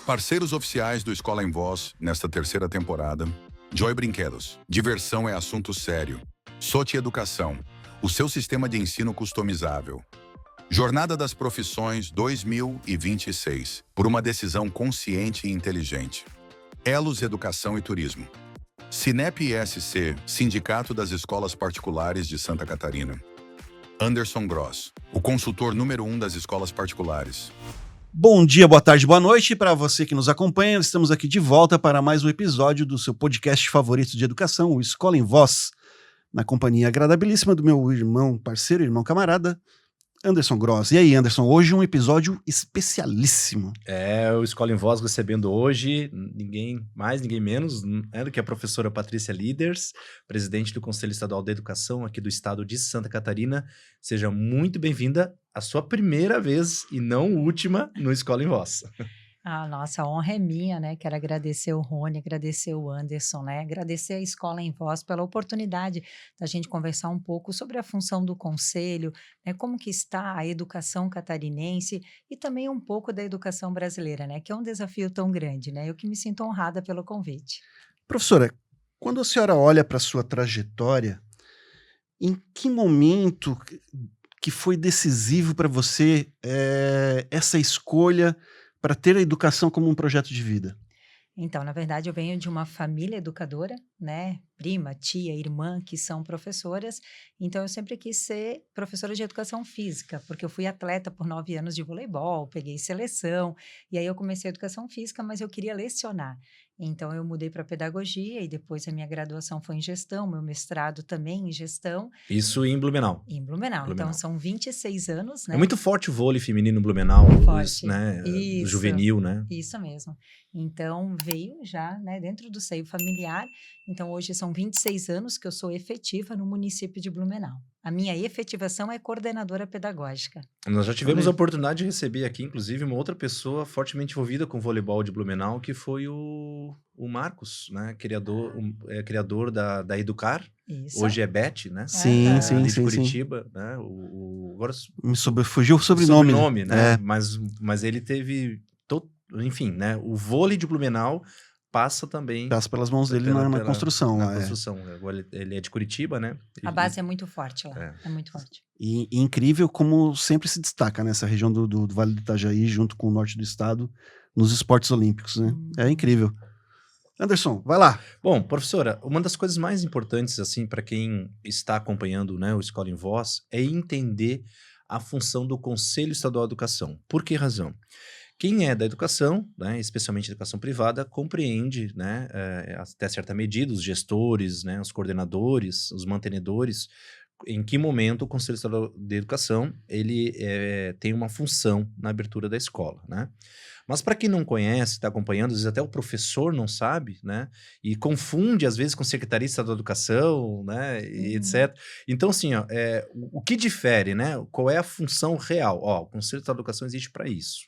Parceiros oficiais do Escola em Voz, nesta terceira temporada, Joy Brinquedos. Diversão é assunto sério. Sote Educação, o seu sistema de ensino customizável. Jornada das Profissões 2026, por uma decisão consciente e inteligente. Elos Educação e Turismo. Sinep ISC, Sindicato das Escolas Particulares de Santa Catarina. Anderson Gross, o consultor número 1 das escolas particulares. Bom dia, boa tarde, boa noite para você que nos acompanha. Estamos aqui de volta para mais um episódio do seu podcast favorito de educação, o Escola em Voz, na companhia agradabilíssima do meu irmão, parceiro, irmão camarada, Anderson Gross. E aí, Anderson, hoje um episódio especialíssimo. O Escola em Voz recebendo hoje ninguém mais, ninguém menos do que a professora Patrícia Liders, presidente do Conselho Estadual de Educação aqui do estado de Santa Catarina. Seja muito bem-vinda à sua primeira vez e não última no Escola em Voz. Nossa, a honra é minha, né? Quero agradecer o Rony, agradecer o Anderson, né? Agradecer a Escola em Voz pela oportunidade da gente conversar um pouco sobre a função do conselho, né? Como que está a educação catarinense e também um pouco da educação brasileira, né? Que é um desafio tão grande, né? Eu que me sinto honrada pelo convite. Professora, quando a senhora olha para a sua trajetória, em que momento que foi decisivo para você essa escolha para ter a educação como um projeto de vida? Então, na verdade, eu venho de uma família educadora, né? Prima, tia, irmã, que são professoras. Então, eu sempre quis ser professora de educação física, porque eu fui atleta por 9 anos de voleibol, peguei seleção, e aí eu comecei a educação física, mas eu queria lecionar. Então, eu mudei para pedagogia e depois a minha graduação foi em gestão, meu mestrado também em gestão. Isso em Blumenau. Em Blumenau. Então, são 26 anos, né? É muito forte o vôlei feminino em Blumenau, Forte. né? Isso. Juvenil, né? Isso mesmo. Então, veio já, né, dentro do seio familiar. Então, hoje são 26 anos que eu sou efetiva no município de Blumenau. A minha efetivação é coordenadora pedagógica. Nós já tivemos a oportunidade de receber aqui, inclusive, uma outra pessoa fortemente envolvida com o voleibol de Blumenau, que foi o Marcos, né? Criador da Educar. Isso. Hoje é Bet, né? Sim. De Curitiba, né? Agora Fugiu o sobrenome. Né? Mas ele teve... Enfim, né? O vôlei de Blumenau passa pelas mãos dele na construção. Na construção. Agora ele é de Curitiba, né? A base é muito forte lá. É muito forte. E incrível como sempre se destaca nessa região do Vale do Itajaí, junto com o norte do estado, nos esportes olímpicos, né? É incrível. Anderson, vai lá. Bom, professora, uma das coisas mais importantes, assim, para quem está acompanhando, né, o Escola em Voz, é entender a função do Conselho Estadual de Educação. Por que razão? Quem é da educação, né, especialmente educação privada, compreende, né, até certa medida, os gestores, né, os coordenadores, os mantenedores, em que momento o Conselho Estadual de Educação ele tem uma função na abertura da escola, né? Mas para quem não conhece, está acompanhando, às vezes até o professor não sabe, né? E confunde, às vezes, com Secretaria Estadual de Educação, né? E etc. Então, assim, o que difere, né? Qual é a função real? O Conselho Estadual de Educação existe para isso.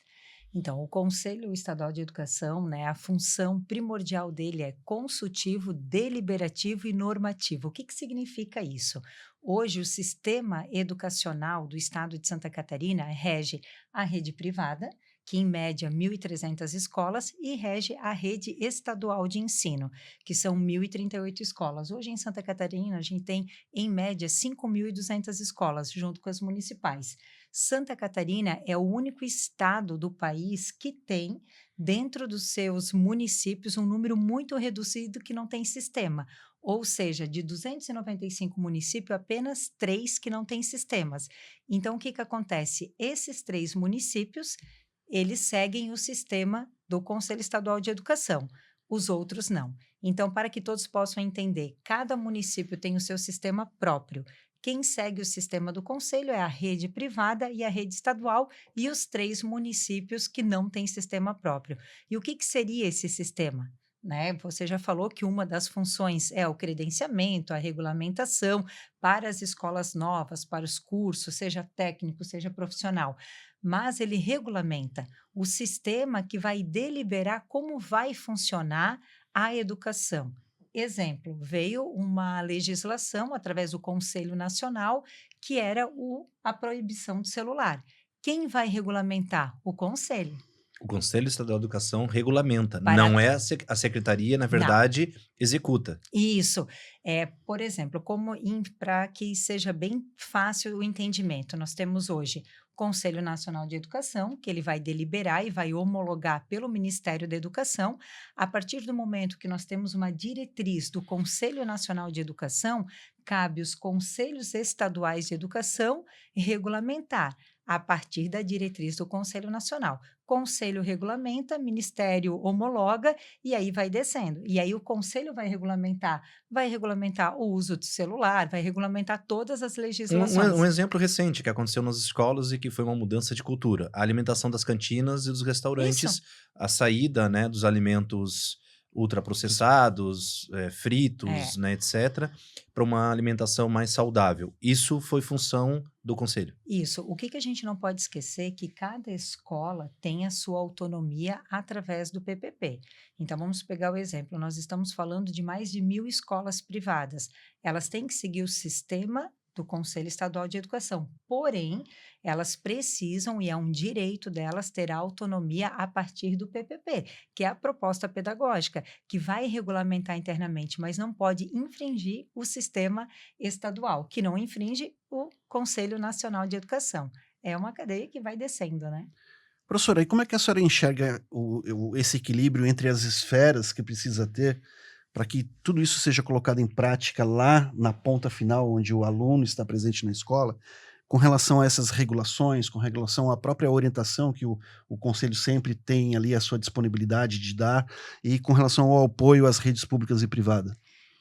Então, o Conselho Estadual de Educação, né, a função primordial dele é consultivo, deliberativo e normativo. O que significa isso? Hoje, o sistema educacional do estado de Santa Catarina rege a rede privada, que em média 1.300 escolas, e rege a rede estadual de ensino, que são 1.038 escolas. Hoje, em Santa Catarina, a gente tem, em média, 5.200 escolas, junto com as municipais. Santa Catarina é o único estado do país que tem, dentro dos seus municípios, um número muito reduzido que não tem sistema. Ou seja, de 295 municípios, apenas 3 que não têm sistemas. Então, o que acontece? Esses 3 municípios, eles seguem o sistema do Conselho Estadual de Educação. Os outros não. Então, para que todos possam entender, cada município tem o seu sistema próprio. Quem segue o sistema do Conselho é a rede privada e a rede estadual e os 3 municípios que não têm sistema próprio. E o que seria esse sistema? Né? Você já falou que uma das funções é o credenciamento, a regulamentação para as escolas novas, para os cursos, seja técnico, seja profissional. Mas ele regulamenta o sistema que vai deliberar como vai funcionar a educação. Exemplo, veio uma legislação através do Conselho Nacional que era a proibição do celular. Quem vai regulamentar? O Conselho. O Conselho Estadual de Educação regulamenta, Para- não é a secretaria, na verdade, executa. Isso. Por exemplo, para que seja bem fácil o entendimento, nós temos hoje o Conselho Nacional de Educação, que ele vai deliberar e vai homologar pelo Ministério da Educação. A partir do momento que nós temos uma diretriz do Conselho Nacional de Educação, cabe os Conselhos Estaduais de Educação regulamentar a partir da diretriz do Conselho Nacional. Conselho regulamenta, Ministério homologa e aí vai descendo. E aí o Conselho vai regulamentar o uso do celular, vai regulamentar todas as legislações. Um exemplo recente que aconteceu nas escolas e que foi uma mudança de cultura. A alimentação das cantinas e dos restaurantes, Isso. a saída, né, dos alimentos ultraprocessados, fritos, né, etc., para uma alimentação mais saudável. Isso foi função do Conselho. Isso. O que a gente não pode esquecer é que cada escola tem a sua autonomia através do PPP. Então, vamos pegar o exemplo. Nós estamos falando de mais de 1.000 escolas privadas. Elas têm que seguir o sistema do Conselho Estadual de Educação. Porém, elas precisam, e é um direito delas, ter a autonomia a partir do PPP, que é a proposta pedagógica, que vai regulamentar internamente, mas não pode infringir o sistema estadual, que não infringe o Conselho Nacional de Educação. É uma cadeia que vai descendo, né? Professora, e como é que a senhora enxerga esse equilíbrio entre as esferas que precisa ter para que tudo isso seja colocado em prática lá na ponta final, onde o aluno está presente na escola, com relação a essas regulações, com relação à própria orientação que o Conselho sempre tem ali a sua disponibilidade de dar, e com relação ao apoio às redes públicas e privadas?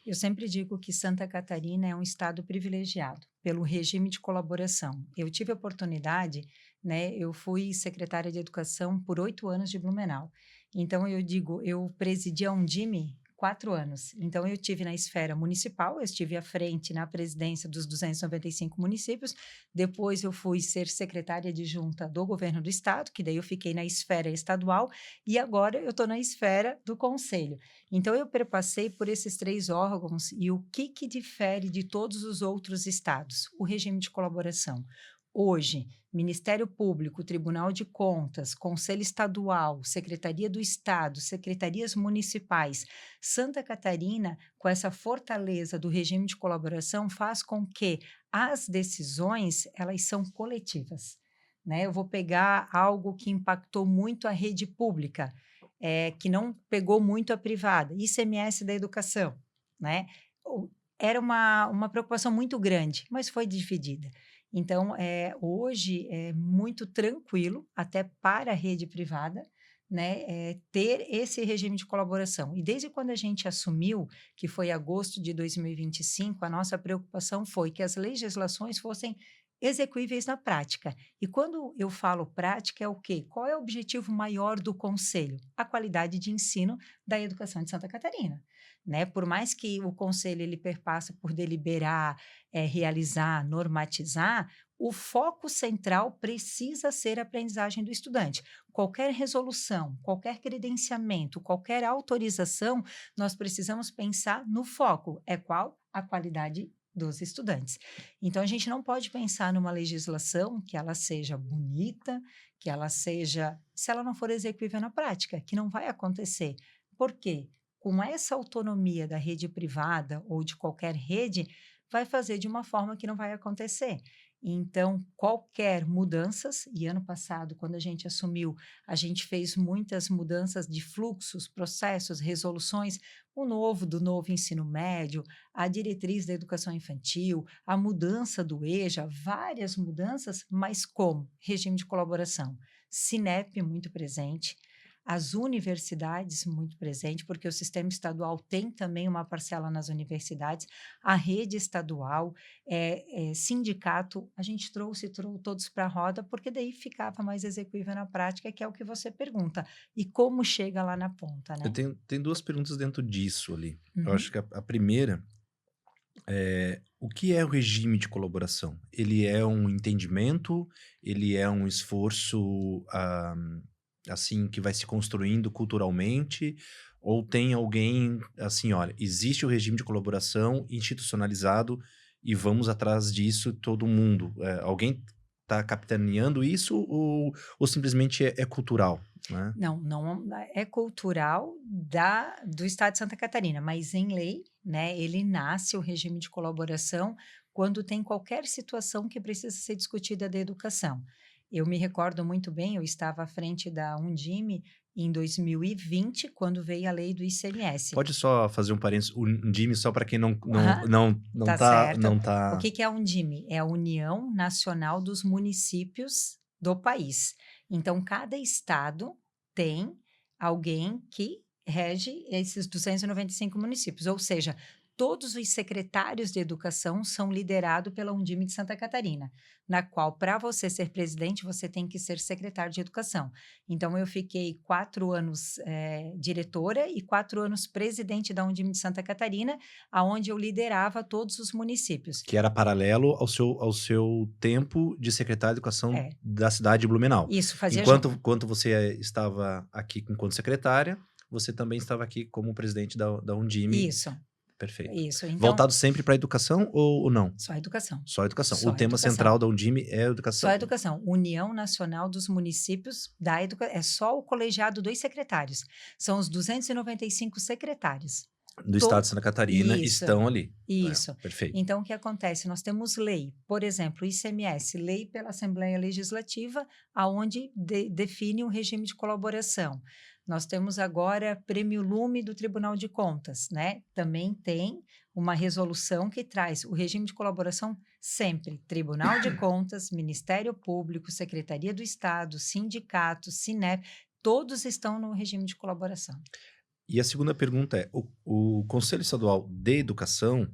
Eu sempre digo que Santa Catarina é um estado privilegiado pelo regime de colaboração. Eu tive a oportunidade, né, eu fui secretária de Educação por 8 anos de Blumenau. Então, eu presidi a Undime 4 anos. Então, eu tive na esfera municipal, eu estive à frente na presidência dos 295 municípios, depois eu fui ser secretária adjunta do governo do estado, que daí eu fiquei na esfera estadual, e agora eu estou na esfera do conselho. Então, eu perpassei por esses 3 órgãos, e o que difere de todos os outros estados? O regime de colaboração. Hoje, Ministério Público, Tribunal de Contas, Conselho Estadual, Secretaria do Estado, Secretarias Municipais, Santa Catarina, com essa fortaleza do regime de colaboração, faz com que as decisões, elas são coletivas, né? Eu vou pegar algo que impactou muito a rede pública, que não pegou muito a privada, ICMS da educação, né? Era uma preocupação muito grande, mas foi dividida. Então, hoje é muito tranquilo, até para a rede privada, né, ter esse regime de colaboração. E desde quando a gente assumiu, que foi agosto de 2025, a nossa preocupação foi que as legislações fossem execuíveis na prática. E quando eu falo prática, é o quê? Qual é o objetivo maior do Conselho? A qualidade de ensino da educação de Santa Catarina. Né? Por mais que o Conselho ele perpassa por deliberar, realizar, normatizar, o foco central precisa ser a aprendizagem do estudante. Qualquer resolução, qualquer credenciamento, qualquer autorização, nós precisamos pensar no foco. É qual? A qualidade dos estudantes. Então, a gente não pode pensar numa legislação que ela seja bonita, que ela seja, se ela não for execuível na prática, que não vai acontecer. Por quê? Com essa autonomia da rede privada ou de qualquer rede, vai fazer de uma forma que não vai acontecer. Então, qualquer mudanças, e ano passado, quando a gente assumiu, a gente fez muitas mudanças de fluxos, processos, resoluções, do novo ensino médio, a diretriz da educação infantil, a mudança do EJA, várias mudanças, mas como? Regime de colaboração. Sinep muito presente, as universidades muito presente, porque o sistema estadual tem também uma parcela nas universidades, a rede estadual, sindicato, a gente trouxe todos para a roda, porque daí ficava mais execuível na prática, que é o que você pergunta. E como chega lá na ponta, né? Eu tenho 2 perguntas dentro disso ali. Uhum. Eu acho que a primeira é o que é o regime de colaboração? Ele é um entendimento? Ele é um esforço assim, que vai se construindo culturalmente, ou tem alguém, assim, olha, existe o regime de colaboração institucionalizado e vamos atrás disso todo mundo. Alguém está capitaneando isso ou simplesmente é cultural? né? Não é cultural do Estado de Santa Catarina, mas em lei, né, ele nasce o regime de colaboração quando tem qualquer situação que precisa ser discutida da educação. Eu me recordo muito bem, eu estava à frente da Undime em 2020, quando veio a lei do ICMS. Pode só fazer um parênteses, o Undime, só para quem não Tá certo. não O tá... que é a Undime? É a União Nacional dos Municípios do país. Então, cada estado tem alguém que rege esses 295 municípios, ou seja, todos os secretários de educação são liderados pela Undime de Santa Catarina, na qual, para você ser presidente, você tem que ser secretário de educação. Então, eu fiquei 4 anos diretora e 4 anos presidente da Undime de Santa Catarina, aonde eu liderava todos os municípios. Que era paralelo ao seu tempo de secretário de educação da cidade de Blumenau. Isso, fazia Enquanto você estava aqui enquanto secretária, você também estava aqui como presidente da Undime. Isso. Perfeito. Isso. Então, voltado sempre para a educação ou não? Só educação. Só educação. Só o tema educação. central da Undime é a educação. Só educação. União Nacional dos Municípios da Educação. É só o colegiado dos secretários. São os 295 secretários. Do estado de Santa Catarina estão ali. Isso. Perfeito. Então, o que acontece? Nós temos lei, por exemplo, ICMS, lei pela Assembleia Legislativa, aonde define o regime de colaboração. Nós temos agora Prêmio Lume do Tribunal de Contas, né? Também tem uma resolução que traz o regime de colaboração sempre. Tribunal de Contas, Ministério Público, Secretaria do Estado, Sindicato, Sinep, todos estão no regime de colaboração. E a segunda pergunta é, o Conselho Estadual de Educação,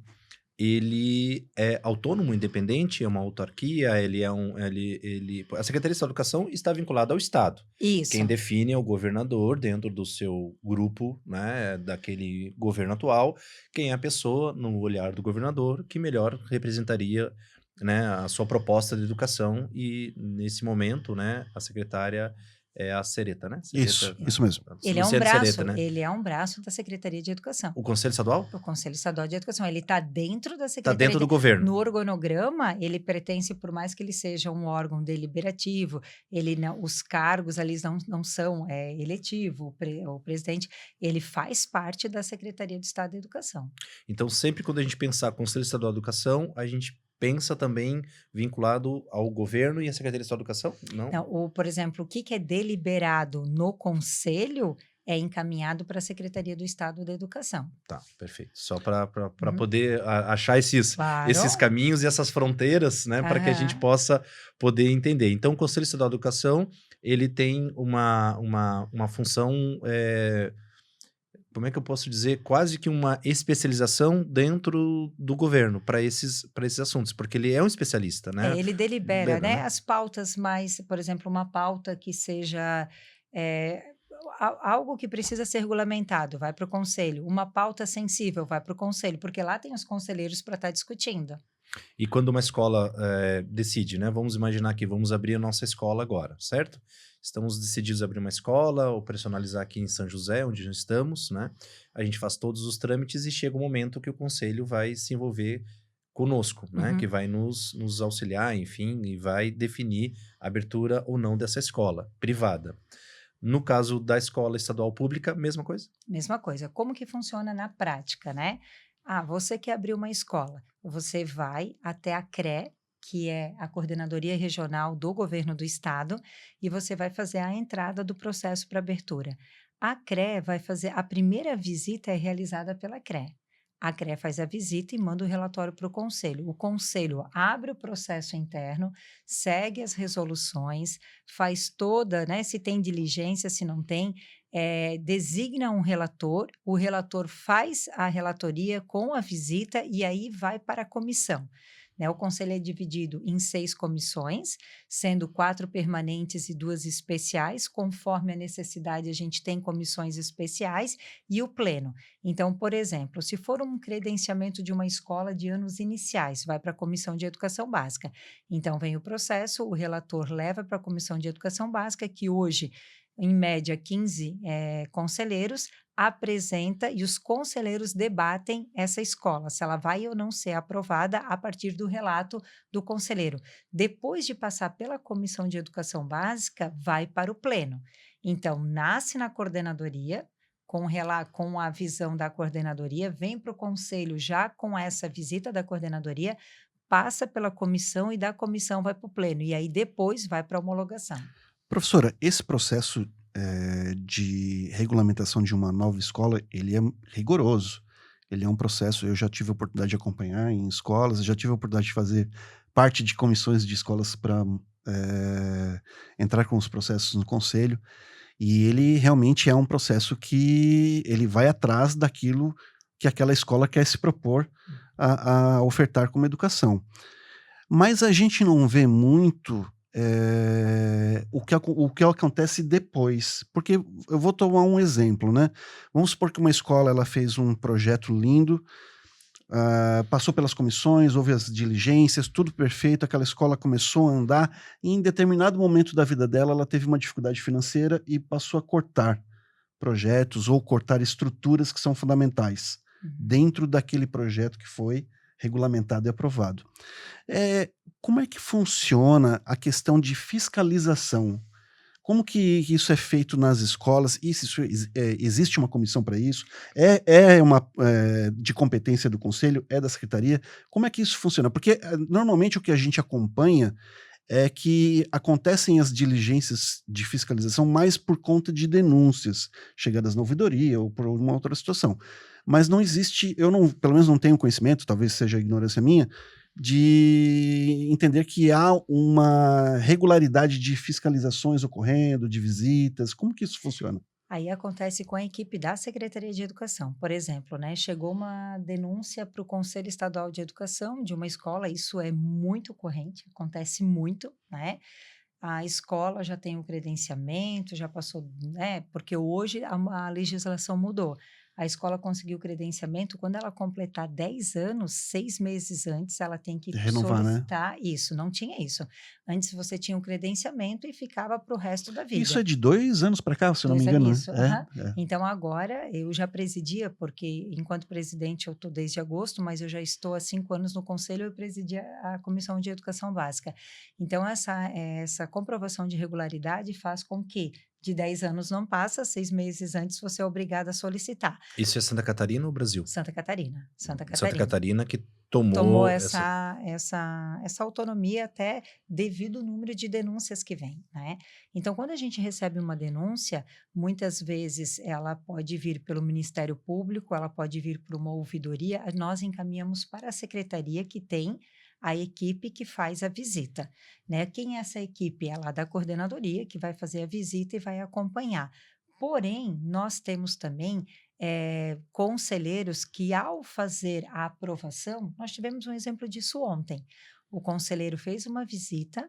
ele é autônomo, independente, é uma autarquia, a Secretaria de Educação está vinculada ao Estado. Isso. Quem define é o governador dentro do seu grupo, né, daquele governo atual, quem é a pessoa, no olhar do governador, que melhor representaria, né, a sua proposta de educação e, nesse momento, né, a secretária é a Sereta, né? Isso mesmo. Ele é um Luciane braço, Sereta, né? ele é um braço da Secretaria de Educação. O Conselho Estadual? O Conselho Estadual de Educação, ele está dentro da Está Secretaria. dentro do governo. No organograma, ele pertence, por mais que ele seja um órgão deliberativo, os cargos ali não são eletivo, o presidente, ele faz parte da Secretaria de Estado da Educação. Então, sempre quando a gente pensar Conselho Estadual de Educação, a gente pensa também vinculado ao governo e à Secretaria de Estado de Educação? Não? Por exemplo, o que é deliberado no Conselho é encaminhado para a Secretaria do Estado da Educação. Tá, perfeito. Só para poder achar esses caminhos e essas fronteiras, né, para que a gente possa poder entender. Então, o Conselho Estadual de Educação, ele tem uma função... como é que eu posso dizer, quase que uma especialização dentro do governo para esses assuntos, porque ele é um especialista, né? Ele delibera, né? As pautas mais, por exemplo, uma pauta que seja algo que precisa ser regulamentado, vai para o conselho. Uma pauta sensível, vai para o conselho, porque lá tem os conselheiros para estar discutindo. E quando uma escola decide, né? Vamos imaginar que vamos abrir a nossa escola agora, certo? Estamos decididos a abrir uma escola, operacionalizar aqui em São José, onde nós estamos, né? A gente faz todos os trâmites e chega o momento que o conselho vai se envolver conosco, né? Que vai nos auxiliar, enfim, e vai definir a abertura ou não dessa escola privada. No caso da escola estadual pública, mesma coisa? Mesma coisa. Como que funciona na prática, né? Você quer abrir uma escola, você vai até a CRE, que é a Coordenadoria Regional do Governo do Estado, e você vai fazer a entrada do processo para abertura. A CRE vai fazer, a primeira visita é realizada pela CRE. A CRE faz a visita e manda o relatório para o conselho. O conselho abre o processo interno, segue as resoluções, faz toda, né, se tem diligência, se não tem, designa um relator, o relator faz a relatoria com a visita e aí vai para a comissão. O conselho é dividido em 6 comissões, sendo 4 permanentes e 2 especiais. Conforme a necessidade, a gente tem comissões especiais e o pleno. Então, por exemplo, se for um credenciamento de uma escola de anos iniciais, vai para a Comissão de Educação Básica. Então, vem o processo, o relator leva para a Comissão de Educação Básica, que hoje, em média, 15 conselheiros, apresenta e os conselheiros debatem essa escola, se ela vai ou não ser aprovada a partir do relato do conselheiro. Depois de passar pela Comissão de Educação Básica, vai para o pleno. Então, nasce na coordenadoria, com a visão da coordenadoria, vem para o conselho já com essa visita da coordenadoria, passa pela comissão e da comissão vai para o pleno. E aí depois vai para a homologação. Professora, esse processo de regulamentação de uma nova escola, ele é rigoroso. Ele é um processo, eu já tive a oportunidade de acompanhar em escolas, já tive a oportunidade de fazer parte de comissões de escolas para entrar com os processos no conselho, e ele realmente é um processo que ele vai atrás daquilo que aquela escola quer se propor a ofertar como educação. Mas a gente não vê muito o que acontece depois. Porque eu vou tomar um exemplo, né? Vamos supor que uma escola ela fez um projeto lindo, passou pelas comissões, houve as diligências, tudo perfeito, aquela escola começou a andar, e em determinado momento da vida dela, ela teve uma dificuldade financeira e passou a cortar projetos ou cortar estruturas que são fundamentais dentro daquele projeto que foi regulamentado e aprovado. Como é que funciona a questão de fiscalização? Como que isso é feito nas escolas? Existe uma comissão para isso? De competência do conselho? É da secretaria? Como é que isso funciona? Porque normalmente o que a gente acompanha é que acontecem as diligências de fiscalização mais por conta de denúncias chegadas na ouvidoria ou por uma outra situação. Mas não existe, pelo menos não tenho conhecimento, talvez seja ignorância minha, de entender que há uma regularidade de fiscalizações ocorrendo, de visitas. Como que isso funciona? Aí acontece com a equipe da Secretaria de Educação. Por exemplo, né, chegou uma denúncia para o Conselho Estadual de Educação de uma escola, isso é muito corrente, acontece muito, né? A escola já tem o credenciamento, já passou, né? Porque hoje a legislação mudou. A escola conseguiu o credenciamento, quando ela completar 10 anos, 6 meses antes, ela tem que Renovar, né? solicitar isso. Não tinha isso. Antes você tinha o credenciamento e ficava para o resto da vida. Isso é de 2 anos para cá, se eu não me 2 engano, né? isso, Então agora eu já presidia, porque enquanto presidente eu estou desde agosto, mas eu já estou há 5 anos no conselho, eu presidia a Comissão de Educação Básica. Então essa comprovação de regularidade faz com que de 10 anos não passa, 6 meses antes você é obrigado a solicitar. Isso é Santa Catarina ou Brasil? Santa Catarina. Santa Santa Catarina que tomou tomou essa autonomia até devido ao número de denúncias que vem, né? Então, quando a gente recebe uma denúncia, muitas vezes ela pode vir pelo Ministério Público, ela pode vir por uma ouvidoria, nós encaminhamos para a secretaria que tem a equipe que faz a visita, né? Quem é essa equipe? É lá da coordenadoria que vai fazer a visita e vai acompanhar. Porém, nós temos também conselheiros que, ao fazer a aprovação, nós tivemos um exemplo disso ontem. O conselheiro fez uma visita,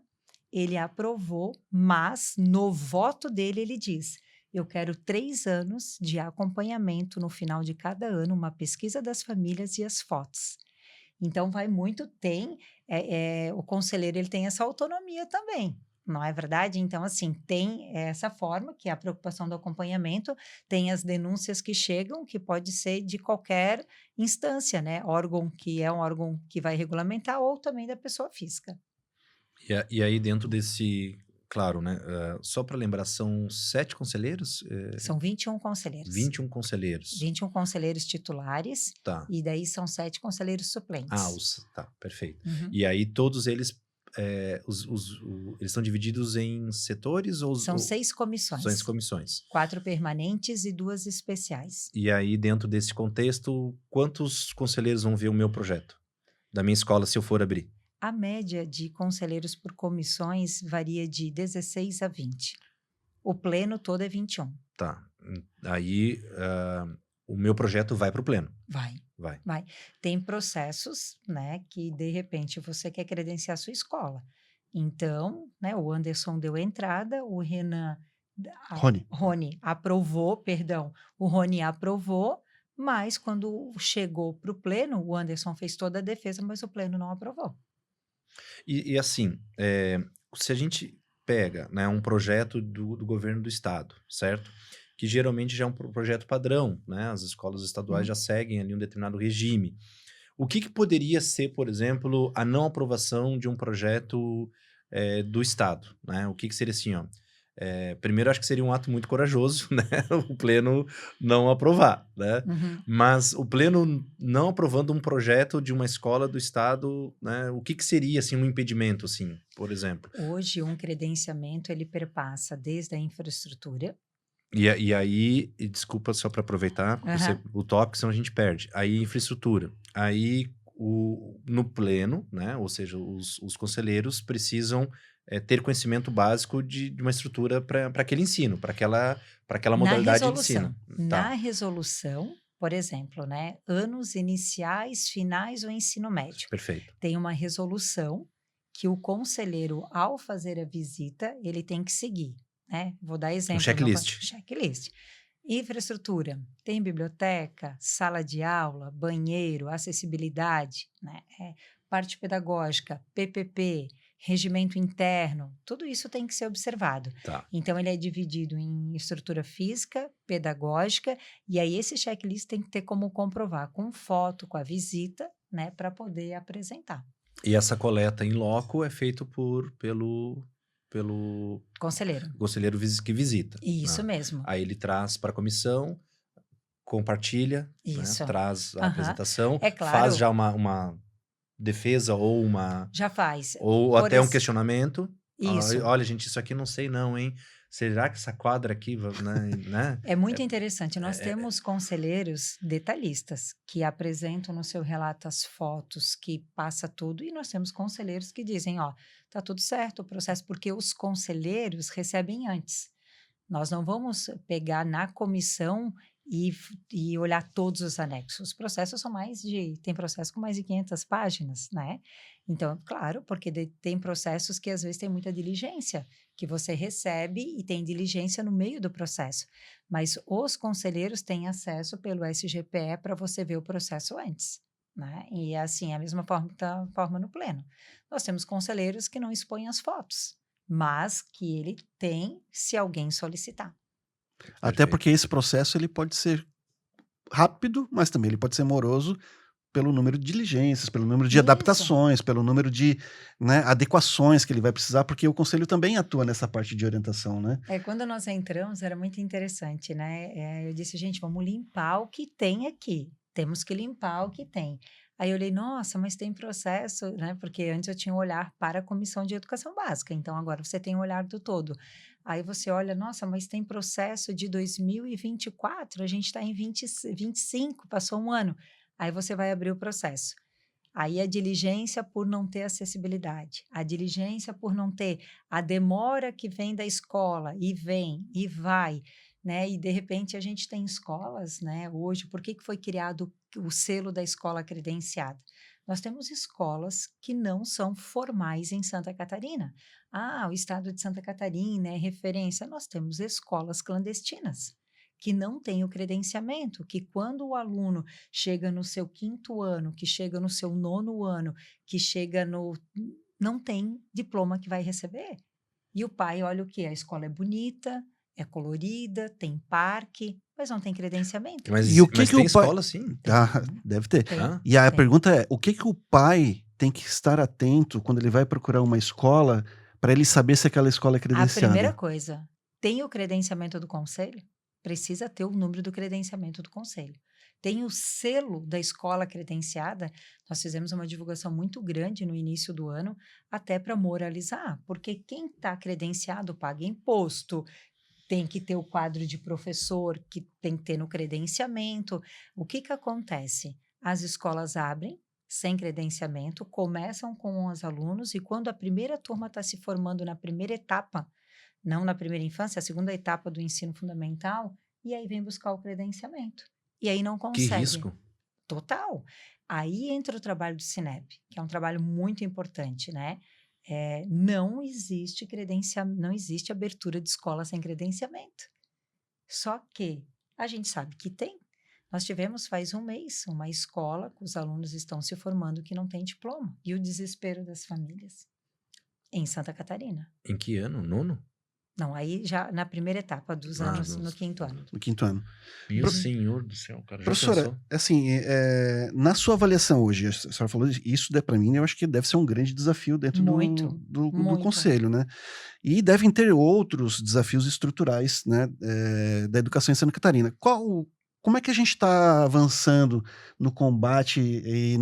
ele aprovou, mas no voto dele ele diz: eu quero 3 anos de acompanhamento no final de cada ano, uma pesquisa das famílias e as fotos. Então, o conselheiro ele tem essa autonomia também, não é verdade? Então, assim, tem essa forma, que é a preocupação do acompanhamento, tem as denúncias que chegam, que pode ser de qualquer instância, né? Órgão que é um órgão que vai regulamentar, ou também da pessoa física. E aí dentro desse, claro, né? Só para lembrar, são 7 conselheiros? São 21 conselheiros. 21 conselheiros. 21 conselheiros titulares, Tá. e daí são 7 conselheiros suplentes. Tá, perfeito. Uhum. E aí todos eles, eles são divididos em setores ou... São 6 comissões. 6 comissões. 4 permanentes e 2 especiais. E aí dentro desse contexto, quantos conselheiros vão ver o meu projeto? Da minha escola, se eu for abrir? A média de conselheiros por comissões varia de 16 a 20. O pleno todo é 21. Tá. Aí o meu projeto vai para o pleno. Vai. Tem processos, né, que de repente você quer credenciar a sua escola. Então, né, o Anderson deu a entrada, o Renan... Rony aprovou, o Rony aprovou, mas quando chegou para o pleno, o Anderson fez toda a defesa, mas o pleno não aprovou. E assim, se a gente pega, né, um projeto do governo do estado, certo? Que geralmente já é um projeto padrão, né? As escolas estaduais já seguem ali um determinado regime. O que poderia ser, por exemplo, a não aprovação de um projeto do estado, né? O que seria assim, ó? Primeiro, acho que seria um ato muito corajoso, né? O Pleno não aprovar, né? Uhum. Mas o Pleno não aprovando um projeto de uma escola do Estado, né? O que seria, assim, um impedimento, assim, por exemplo? Hoje, um credenciamento, ele perpassa desde a infraestrutura. E aí, desculpa só para aproveitar, Aham. o tópico, senão a gente perde. Aí, infraestrutura. Aí, no Pleno, né? Ou seja, os conselheiros precisam ter conhecimento básico de uma estrutura para aquele ensino, para aquela Na modalidade de ensino. resolução. Tá, Na resolução, por exemplo, né, anos iniciais, finais ou ensino médio. perfeito. Tem uma resolução que o conselheiro, ao fazer a visita, ele tem que seguir, né? Vou dar Um exemplo, checklist. checklist. Infraestrutura, tem biblioteca, sala de aula, banheiro, acessibilidade, né? Parte pedagógica, PPP, regimento interno, tudo isso tem que ser observado. Tá. Então, ele é dividido em estrutura física, pedagógica, e aí esse checklist tem que ter como comprovar com foto, com a visita, né, para poder apresentar. E essa coleta em loco é feito pelo Conselheiro. conselheiro que visita, Isso né? mesmo. Aí ele traz para a comissão, compartilha, né? Isso. Traz a Aham. apresentação, É faz claro, já uma defesa já faz. ou Por até um ex- questionamento. Isso. Olha, gente, isso aqui não sei não, hein? Será que essa quadra aqui, né? É muito interessante. Nós É, temos conselheiros detalhistas que apresentam no seu relato as fotos, que passa tudo, e nós temos conselheiros que dizem, ó, tá tudo certo o processo, porque os conselheiros recebem antes. Nós não vamos pegar na comissão e olhar todos os anexos. Os processos são tem processo com mais de 500 páginas, né? Então, claro, porque tem processos que às vezes tem muita diligência, que você recebe e tem diligência no meio do processo. Mas os conselheiros têm acesso pelo SGPE para você ver o processo antes. Né? E assim, é a mesma forma no pleno. Nós temos conselheiros que não expõem as fotos, mas que ele tem se alguém solicitar. Até perfeito. porque esse processo ele pode ser rápido, mas também ele pode ser moroso pelo número de diligências, pelo número de Isso. adaptações, pelo número de, né, adequações que ele vai precisar, porque o conselho também atua nessa parte de orientação, né? Quando nós entramos, era muito interessante, né? Eu disse, gente, vamos limpar o que tem aqui. Temos que limpar o que tem. Aí eu olhei, nossa, mas tem processo, né? Porque antes eu tinha um olhar para a Comissão de Educação Básica, então agora você tem um olhar do todo. Aí você olha, nossa, mas tem processo de 2024, a gente está em 25, passou um ano. Aí você vai abrir o processo. Aí a diligência por não ter acessibilidade, a diligência por não ter a demora que vem da escola e vem e vai, né? E de repente a gente tem escolas, né? Hoje, por que foi criado o selo da escola credenciada? Nós temos escolas que não são formais em Santa Catarina. Ah, o estado de Santa Catarina é referência. Nós temos escolas clandestinas que não têm o credenciamento, que quando o aluno chega no seu 5º ano, que chega no seu 9º ano, que chega no... não tem diploma que vai receber. E o pai olha o quê? A escola é bonita, é colorida, tem parque, mas não tem credenciamento. Mas, E o que mas que tem o pai... escola, sim? Ah, deve ter. Tem, Hã? E a tem. pergunta é, o que que o pai tem que estar atento quando ele vai procurar uma escola para ele saber se aquela escola é A primeira credenciada? coisa, tem o credenciamento do conselho? Precisa ter o número do credenciamento do conselho. Tem o selo da escola credenciada. Nós fizemos uma divulgação muito grande no início do ano, até para moralizar, porque quem está credenciado paga imposto, tem que ter o quadro de professor, que tem que ter no credenciamento. O que acontece? As escolas abrem sem credenciamento, começam com os alunos, e quando a primeira turma está se formando na primeira etapa, não na primeira infância, a segunda etapa do ensino fundamental, e aí vem buscar o credenciamento. E aí não Que consegue. risco. Total. Aí entra o trabalho do Cinep, que é um trabalho muito importante, né? Não existe não existe abertura de escola sem credenciamento. Só que a gente sabe que tem. Nós tivemos faz um mês uma escola que os alunos estão se formando que não tem diploma. E o desespero das famílias em Santa Catarina. Em que ano? Nono? Não, aí já na primeira etapa dos anos, no 5º ano. No 5º ano. Meu Pro- senhor do céu, cara. Já Professora, pensou? assim, na sua avaliação hoje, a senhora falou isso, para mim, eu acho que deve ser um grande desafio dentro Muito, do muito. conselho, né? E devem ter outros desafios estruturais, né, da educação em Santa Catarina. Como é que a gente está avançando no combate e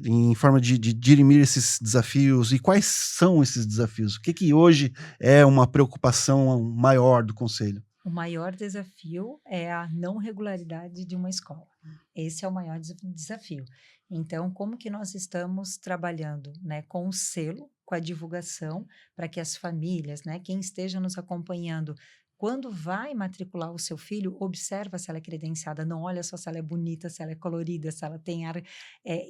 em forma de dirimir esses desafios? E quais são esses desafios? O que hoje é uma preocupação maior do conselho? O maior desafio é a não regularidade de uma escola. Esse é o maior desafio. Então, como que nós estamos trabalhando, né, com o selo, com a divulgação, para que as famílias, né, quem esteja nos acompanhando, quando vai matricular o seu filho, observa se ela é credenciada, não olha só se ela é bonita, se ela é colorida, se ela tem ar.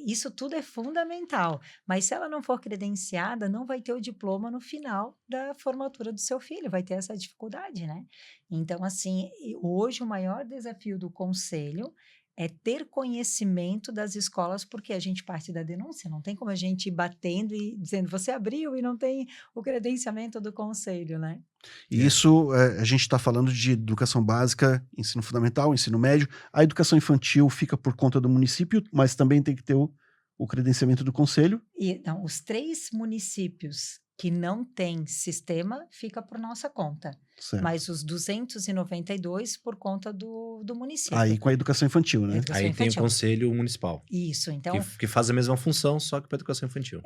Isso tudo é fundamental. Mas se ela não for credenciada, não vai ter o diploma no final da formatura do seu filho, vai ter essa dificuldade, né? Então, assim, hoje o maior desafio do conselho é ter conhecimento das escolas, porque a gente parte da denúncia, não tem como a gente ir batendo e dizendo, você abriu e não tem o credenciamento do conselho, né? E isso, a gente está falando de educação básica, ensino fundamental, ensino médio. A educação infantil fica por conta do município, mas também tem que ter o credenciamento do conselho. E, não, os 3 municípios que não têm sistema fica por nossa conta, Certo. mas os 292 por conta do município. Aí com a educação infantil, né? Educação Aí tem o infantil. conselho municipal, Isso, então que faz a mesma função, só que para educação infantil.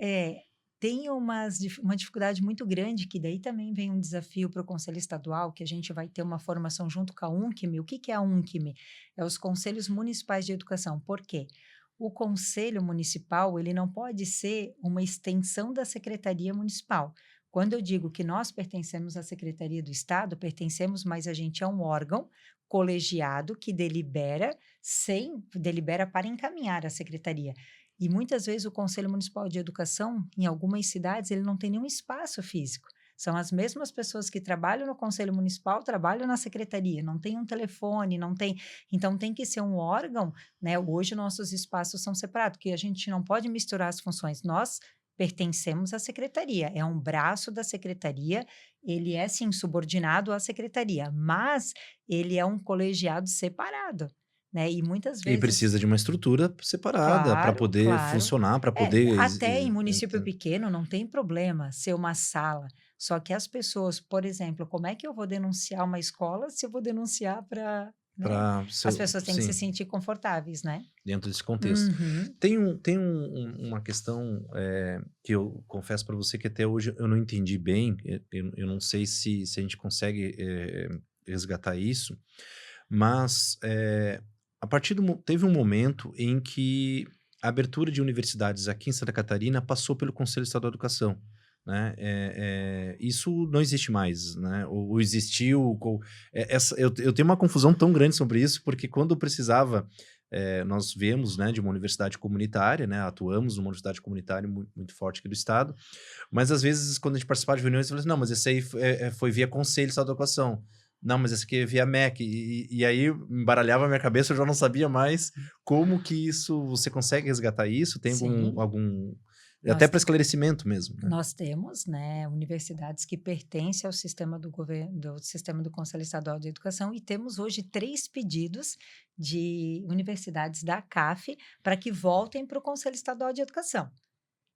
tem uma dificuldade muito grande, que daí também vem um desafio para o Conselho Estadual, que a gente vai ter uma formação junto com a UNCM. O que é a UNCM? É os Conselhos Municipais de Educação. Por quê? O Conselho Municipal, ele não pode ser uma extensão da Secretaria Municipal. Quando eu digo que nós pertencemos à Secretaria do Estado, pertencemos, mas a gente é um órgão colegiado que delibera para encaminhar a secretaria. E muitas vezes o Conselho Municipal de Educação, em algumas cidades, ele não tem nenhum espaço físico. São as mesmas pessoas que trabalham no Conselho Municipal, trabalham na secretaria, não tem um telefone, não tem. Então tem que ser um órgão, né? Hoje nossos espaços são separados, porque a gente não pode misturar as funções. Nós pertencemos à secretaria, é um braço da secretaria, ele é sim subordinado à secretaria, mas ele é um colegiado separado. Né? E muitas vezes. E precisa de uma estrutura separada para Claro, poder claro. funcionar, para poder. Até em município pequeno não tem problema ser uma sala. Só que as pessoas, por exemplo, como é que eu vou denunciar uma escola se eu vou denunciar para. Né? As pessoas têm que se sentir confortáveis, né? Dentro desse contexto. Uhum. Tem uma questão que eu confesso para você que até hoje eu não entendi bem. Eu não sei se a gente consegue resgatar isso, mas teve um momento em que a abertura de universidades aqui em Santa Catarina passou pelo Conselho Estadual de Educação. Né? Isso não existe mais, né? Ou existiu. Eu tenho uma confusão tão grande sobre isso, porque quando precisava, nós viemos, né, de uma universidade comunitária, né? Atuamos numa universidade comunitária muito, muito forte aqui do estado, mas às vezes, quando a gente participava de reuniões, eu falava assim, não, mas esse aí foi via Conselho Estadual de Educação. Não, mas esse aqui é via MEC. E aí embaralhava a minha cabeça, eu já não sabia mais como que isso. Você consegue resgatar isso? Tem algum até para esclarecimento mesmo. Né? Nós temos, né, universidades que pertencem ao sistema do governo, do sistema do Conselho Estadual de Educação, e temos hoje 3 pedidos de universidades da CAF para que voltem para o Conselho Estadual de Educação.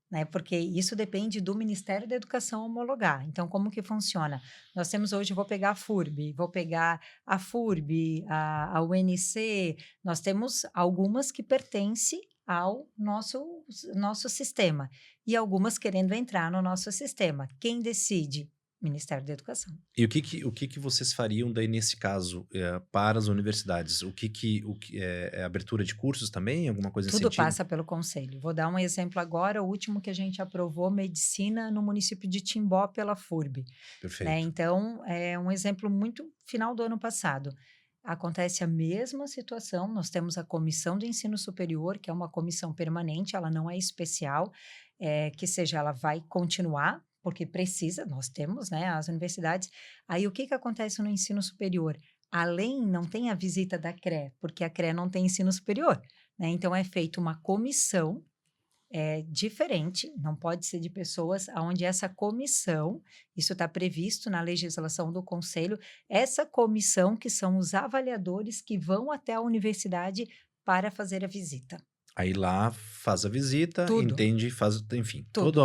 Né, porque isso depende do Ministério da Educação homologar. Então, como que funciona? Nós temos hoje, vou pegar a FURB, vou pegar a FURB, a UNC, nós temos algumas que pertencem ao nosso sistema e algumas querendo entrar no nosso sistema. Quem decide? Ministério da Educação. E o que vocês fariam daí nesse caso para as universidades? O que é abertura de cursos também? Alguma coisa nesse sentido? Tudo passa pelo conselho. Vou dar um exemplo agora, o último que a gente aprovou, medicina no município de Timbó pela FURB. Perfeito. Né? Então, é um exemplo muito final do ano passado. Acontece a mesma situação, nós temos a Comissão de Ensino Superior, que é uma comissão permanente, ela não é especial, que seja, ela vai continuar, porque precisa, nós temos, né, as universidades. Aí, o que acontece no ensino superior? Além, não tem a visita da CRE, porque a CRE não tem ensino superior, né? Então, é feita uma comissão é diferente, não pode ser de pessoas onde essa comissão, isso está previsto na legislação do conselho, essa comissão que são os avaliadores que vão até a universidade para fazer a visita. Aí lá faz a visita, Tudo. entende, faz, enfim, Tudo.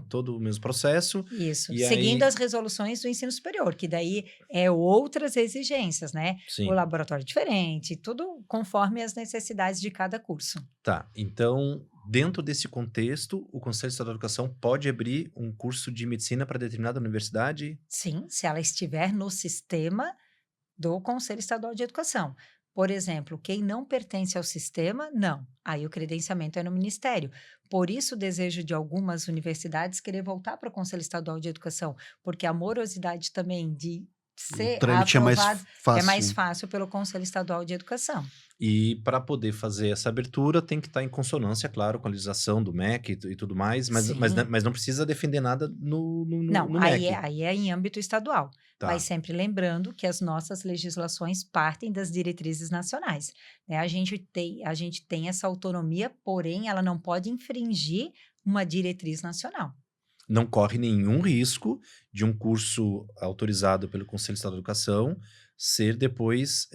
todo o mesmo processo. Isso, E seguindo aí, as resoluções do ensino superior, que daí é outras exigências, né? sim, O laboratório diferente, tudo conforme as necessidades de cada curso. tá. Então, dentro desse contexto, o Conselho Estadual de Educação pode abrir um curso de medicina para determinada universidade? Sim, se ela estiver no sistema do Conselho Estadual de Educação. Por exemplo, quem não pertence ao sistema, não. Aí o credenciamento é no Ministério. Por isso o desejo de algumas universidades querer voltar para o Conselho Estadual de Educação, porque a morosidade também de O ser trâmite é mais aprovado fácil. é mais fácil pelo Conselho Estadual de Educação. E para poder fazer essa abertura, tem que estar em consonância, claro, com a legislação do MEC e tudo mais, mas Sim. não precisa defender nada no Não, MEC. aí é em âmbito estadual. Tá. Mas sempre lembrando que as nossas legislações partem das diretrizes nacionais, né? A gente tem essa autonomia, porém ela não pode infringir uma diretriz nacional. Não corre nenhum risco de um curso autorizado pelo Conselho Estadual de Educação ser depois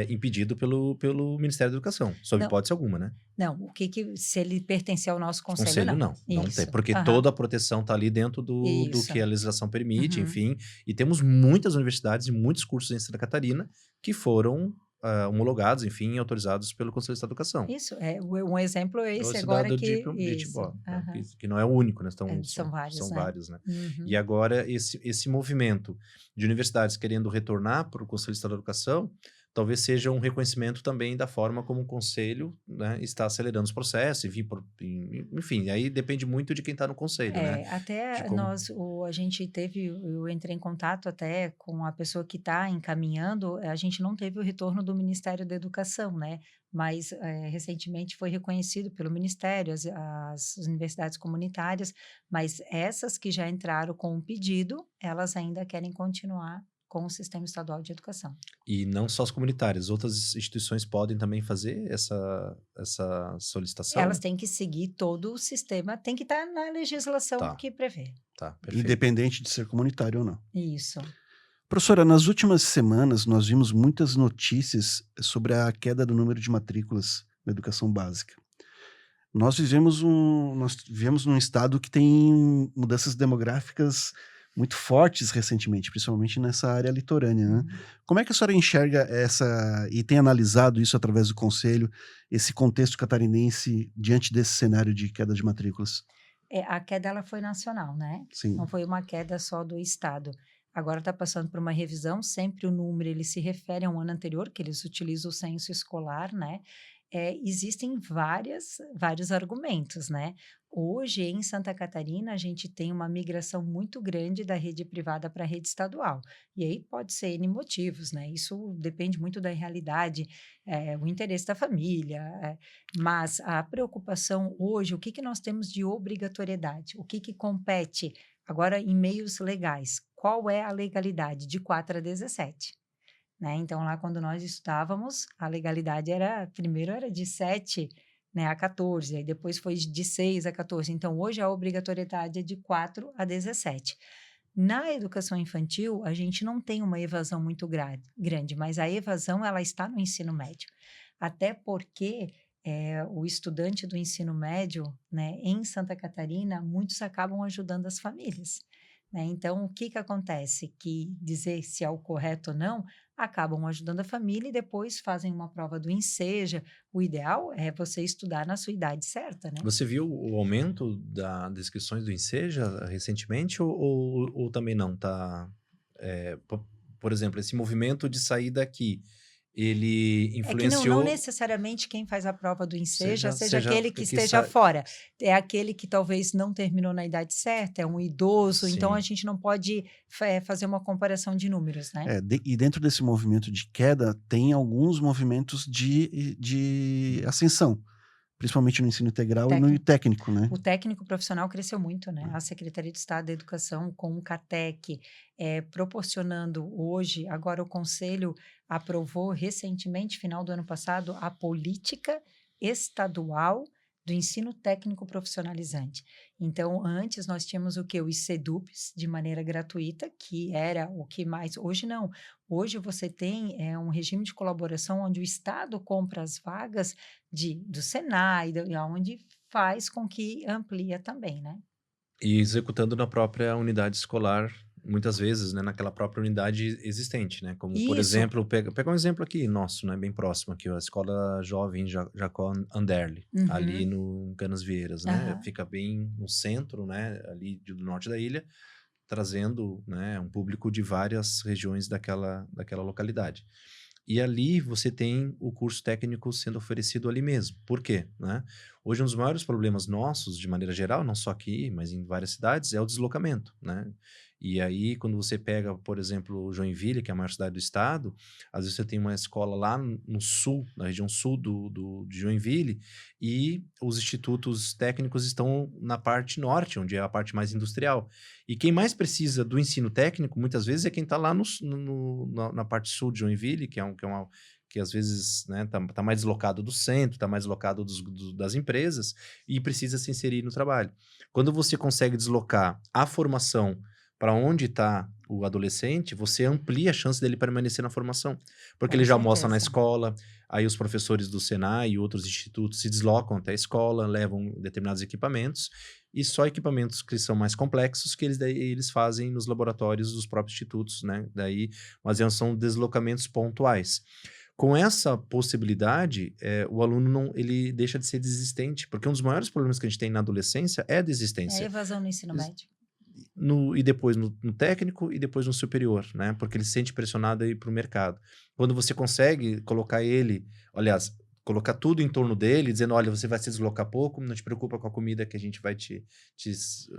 impedido pelo Ministério da Educação, sob Não. hipótese alguma, né? Não, se ele pertencer ao nosso conselho, Conselho não tem, Isso. porque Aham. toda a proteção está ali dentro do Isso. que a legislação permite, Uhum. enfim. E temos muitas universidades e muitos cursos em Santa Catarina que foram homologados, enfim, autorizados pelo Conselho Estadual de Educação. Isso, um exemplo é esse Esse agora dado que... de isso. Tibó, né? Aham. Que não é o único, né? São vários, são né? vários, né? Uhum. E agora, esse movimento de universidades querendo retornar para o Conselho Estadual de Educação, talvez seja um reconhecimento também da forma como o Conselho, né, está acelerando os processos, enfim, aí depende muito de quem está no Conselho, né? Até De como- eu entrei em contato até com a pessoa que está encaminhando, a gente não teve o retorno do Ministério da Educação, né? Mas recentemente foi reconhecido pelo Ministério, as universidades comunitárias, mas essas que já entraram com o pedido, elas ainda querem continuar com o Sistema Estadual de Educação. E não só as comunitárias, outras instituições podem também fazer essa solicitação? Elas têm que seguir todo o sistema, tem que estar na legislação Tá. que prevê. Tá, perfeito. Independente de ser comunitário ou não. Isso. Professora, nas últimas semanas nós vimos muitas notícias sobre a queda do número de matrículas na educação básica. Nós vivemos num estado que tem mudanças demográficas muito fortes recentemente, principalmente nessa área litorânea, né? Como é que a senhora enxerga e tem analisado isso através do Conselho, esse contexto catarinense diante desse cenário de queda de matrículas? A queda ela foi nacional, né? Sim. Não foi uma queda só do estado. Agora está passando por uma revisão, sempre o número ele se refere a um ano anterior, que eles utilizam o censo escolar, né? Existem vários argumentos, né? Hoje, em Santa Catarina, a gente tem uma migração muito grande da rede privada para a rede estadual. E aí pode ser N motivos, né? Isso depende muito da realidade, o interesse da família. Mas a preocupação hoje, o que nós temos de obrigatoriedade? O que compete agora em meios legais? Qual é a legalidade? De 4 a 17. Né? Então, lá quando nós estudávamos, a legalidade primeiro era de 7, né, a 14, aí depois foi de 6 a 14. Então, hoje a obrigatoriedade é de 4 a 17. Na educação infantil, a gente não tem uma evasão muito grande, mas a evasão ela está no ensino médio. Até porque o estudante do ensino médio, né, em Santa Catarina, muitos acabam ajudando as famílias. Né? Então, o que acontece? Que dizer se é o correto ou não, acabam ajudando a família e depois fazem uma prova do Enseja. O ideal é você estudar na sua idade certa, né? Você viu o aumento das inscrições do Enseja recentemente ou também não? Por exemplo, esse movimento de sair daqui, ele É que influenciou... não necessariamente quem faz a prova do Enseja seja aquele que que esteja sai- fora. É aquele que talvez não terminou na idade certa, é um idoso, então Sim. a gente não pode fazer uma comparação de números, né? E dentro desse movimento de queda, tem alguns movimentos de ascensão, principalmente no ensino integral e no técnico, né? O técnico profissional cresceu muito, né? A Secretaria de Estado da Educação, com o CATEC, proporcionando hoje, agora o Conselho aprovou recentemente, final do ano passado, a política estadual do ensino técnico profissionalizante. Então, antes nós tínhamos o quê? O ICEDUPS, de maneira gratuita, que era o que mais... Hoje não. Hoje você tem um regime de colaboração onde o Estado compra as vagas do Senai, onde faz com que amplia também, né? E executando na própria unidade escolar, muitas vezes, né, naquela própria unidade existente, né? Como, por Isso. exemplo, pega um exemplo aqui nosso, né, bem próximo aqui, a Escola Jovem Jacó Anderle, ali Uhum. no Canasvieiras, né? Aham. Fica bem no centro, né, ali do norte da ilha, trazendo, né, um público de várias regiões daquela localidade. E ali você tem o curso técnico sendo oferecido ali mesmo. Por quê? Né? Hoje, um dos maiores problemas nossos, de maneira geral, não só aqui, mas em várias cidades, é o deslocamento, né? E aí, quando você pega, por exemplo, Joinville, que é a maior cidade do estado, às vezes você tem uma escola lá no sul, na região sul de Joinville, e os institutos técnicos estão na parte norte, onde é a parte mais industrial. E quem mais precisa do ensino técnico, muitas vezes, é quem está lá na parte sul de Joinville, que às vezes, né, tá mais deslocado do centro, está mais deslocado das empresas e precisa se inserir no trabalho. Quando você consegue deslocar a formação para onde está o adolescente, você amplia a chance dele permanecer na formação. Porque Com ele já almoça na certeza. escola, aí os professores do Senai e outros institutos se deslocam até a escola, levam determinados equipamentos, e só equipamentos que são mais complexos que eles fazem nos laboratórios dos próprios institutos, né? Mas são deslocamentos pontuais. Com essa possibilidade, o aluno ele deixa de ser desistente, porque um dos maiores problemas que a gente tem na adolescência é a É a desistência. evasão no ensino médio. E depois no técnico e depois no superior, né? Porque ele se sente pressionado a ir para o mercado. Quando você consegue colocar ele, aliás, colocar tudo em torno dele, dizendo, olha, você vai se deslocar pouco, não te preocupa com a comida que a gente vai te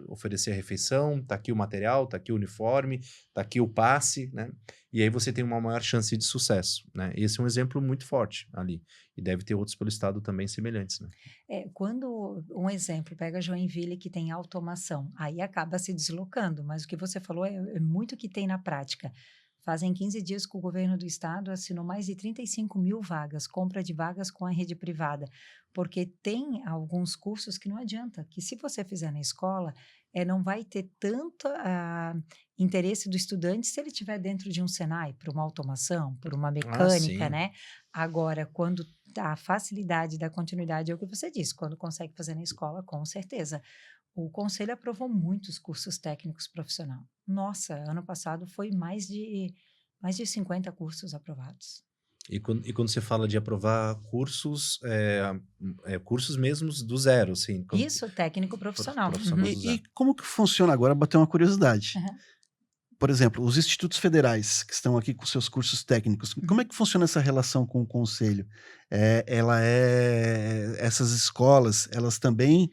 oferecer a refeição, tá aqui o material, tá aqui o uniforme, tá aqui o passe, né? E aí você tem uma maior chance de sucesso, né? Esse é um exemplo muito forte ali. E deve ter outros pelo estado também semelhantes, né? Quando, um exemplo, pega Joinville que tem automação, aí acaba se deslocando, mas o que você falou é muito que tem na prática. Fazem 15 dias que o governo do estado assinou mais de 35 mil vagas, compra de vagas com a rede privada, porque tem alguns cursos que não adianta, que se você fizer na escola, não vai ter tanto interesse do estudante se ele estiver dentro de um Senai, por uma automação, por uma Ah, mecânica, sim. né? Agora, quando a facilidade da continuidade é o que você disse, quando consegue fazer na escola, com certeza. O conselho aprovou muitos cursos técnicos profissional. Nossa, ano passado foi mais de 50 cursos aprovados. E quando você fala de aprovar cursos, cursos mesmos do zero, assim. Isso, técnico profissional. Profissional Uhum. do E zero. como que funciona agora? Bater uma curiosidade. Aham. Por exemplo, os institutos federais que estão aqui com seus cursos técnicos, como é que funciona essa relação com o conselho? Essas escolas, elas também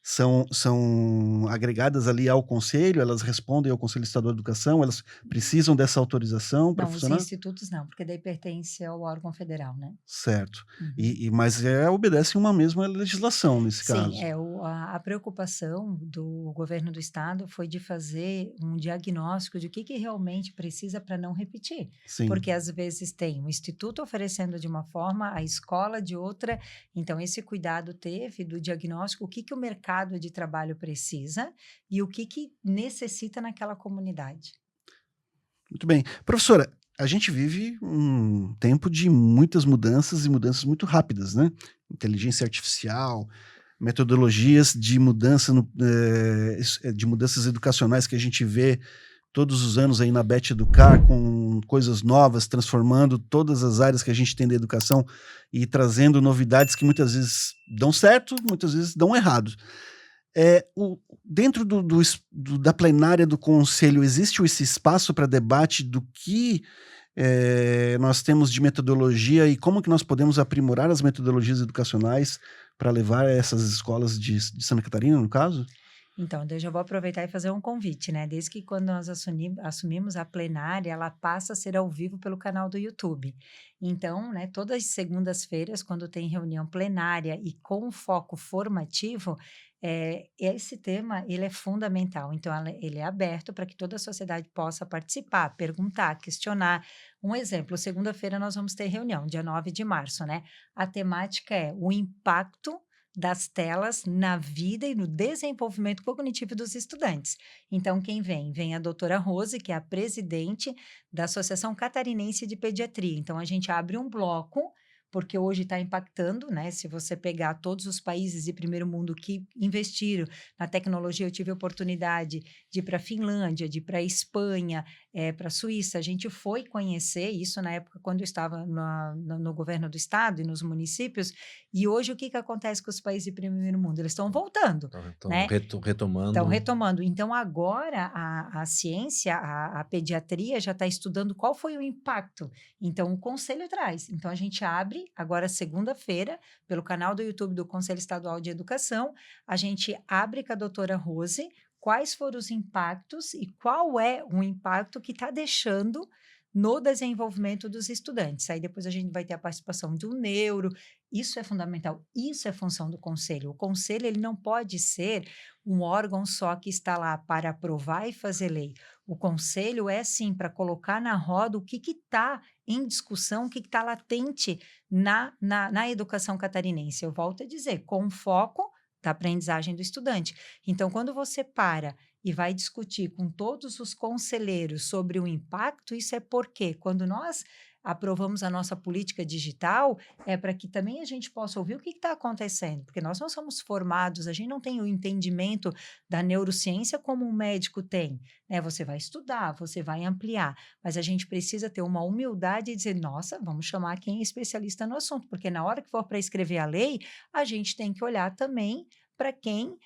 são agregadas ali ao conselho? Elas respondem ao Conselho Estadual de Educação? Elas precisam dessa autorização para Não, os funcionar? institutos não, porque daí pertence ao órgão federal, né? Certo. Uhum. Mas obedecem uma mesma legislação nesse Sim, caso. a preocupação do governo do estado foi de fazer um diagnóstico de o que realmente precisa para não repetir. Sim. Porque às vezes tem o instituto oferecendo de uma forma, a escola de outra. Então, esse cuidado teve do diagnóstico, o que o mercado de trabalho precisa e o que necessita naquela comunidade. Muito bem. Professora, a gente vive um tempo de muitas mudanças e mudanças muito rápidas, né? Inteligência artificial, metodologias de de mudanças educacionais que a gente vê todos os anos aí na Bet Educar, com coisas novas, transformando todas as áreas que a gente tem da educação e trazendo novidades que muitas vezes dão certo, muitas vezes dão errado. Dentro da plenária do Conselho, existe esse espaço para debate do que nós temos de metodologia e como que nós podemos aprimorar as metodologias educacionais para levar essas escolas de Santa Catarina, no caso? Então, eu já vou aproveitar e fazer um convite, né? Desde que quando nós assumimos a plenária, ela passa a ser ao vivo pelo canal do YouTube. Então, né, todas as segundas-feiras, quando tem reunião plenária e com foco formativo, esse tema ele é fundamental. Então, ele é aberto para que toda a sociedade possa participar, perguntar, questionar. Um exemplo, segunda-feira nós vamos ter reunião, dia 9 de março, né? A temática é o impacto das telas na vida e no desenvolvimento cognitivo dos estudantes. Então, quem vem? Vem a doutora Rose, que é a presidente da Associação Catarinense de Pediatria. Então, a gente abre um bloco, porque hoje está impactando, né? Se você pegar todos os países de primeiro mundo que investiram na tecnologia, eu tive a oportunidade de ir para a Finlândia, de ir para a Espanha, para a Suíça. A gente foi conhecer isso na época quando eu estava no governo do estado e nos municípios. E hoje o que acontece com os países de primeiro mundo? Eles estão voltando, Estão né? retomando. Estão retomando. Então, agora, a ciência, a pediatria já está estudando qual foi o impacto. Então, o Conselho traz. Então, a gente abre, agora, segunda-feira, pelo canal do YouTube do Conselho Estadual de Educação, a gente abre com a doutora Rose quais foram os impactos e qual é o impacto que está deixando no desenvolvimento dos estudantes. Aí depois a gente vai ter a participação do neuro. Isso é fundamental, isso é função do conselho. O conselho ele não pode ser um órgão só que está lá para aprovar e fazer lei. O conselho é sim para colocar na roda o que está em discussão, o que está latente na educação catarinense. Eu volto a dizer, com foco da aprendizagem do estudante. Então, quando você para e vai discutir com todos os conselheiros sobre o impacto, isso é porque quando nós aprovamos a nossa política digital, é para que também a gente possa ouvir o que está acontecendo, porque nós não somos formados, a gente não tem o entendimento da neurociência como um médico tem, né? Você vai estudar, você vai ampliar, mas a gente precisa ter uma humildade e dizer, nossa, vamos chamar quem é especialista no assunto, porque na hora que for para escrever a lei, a gente tem que olhar também para quem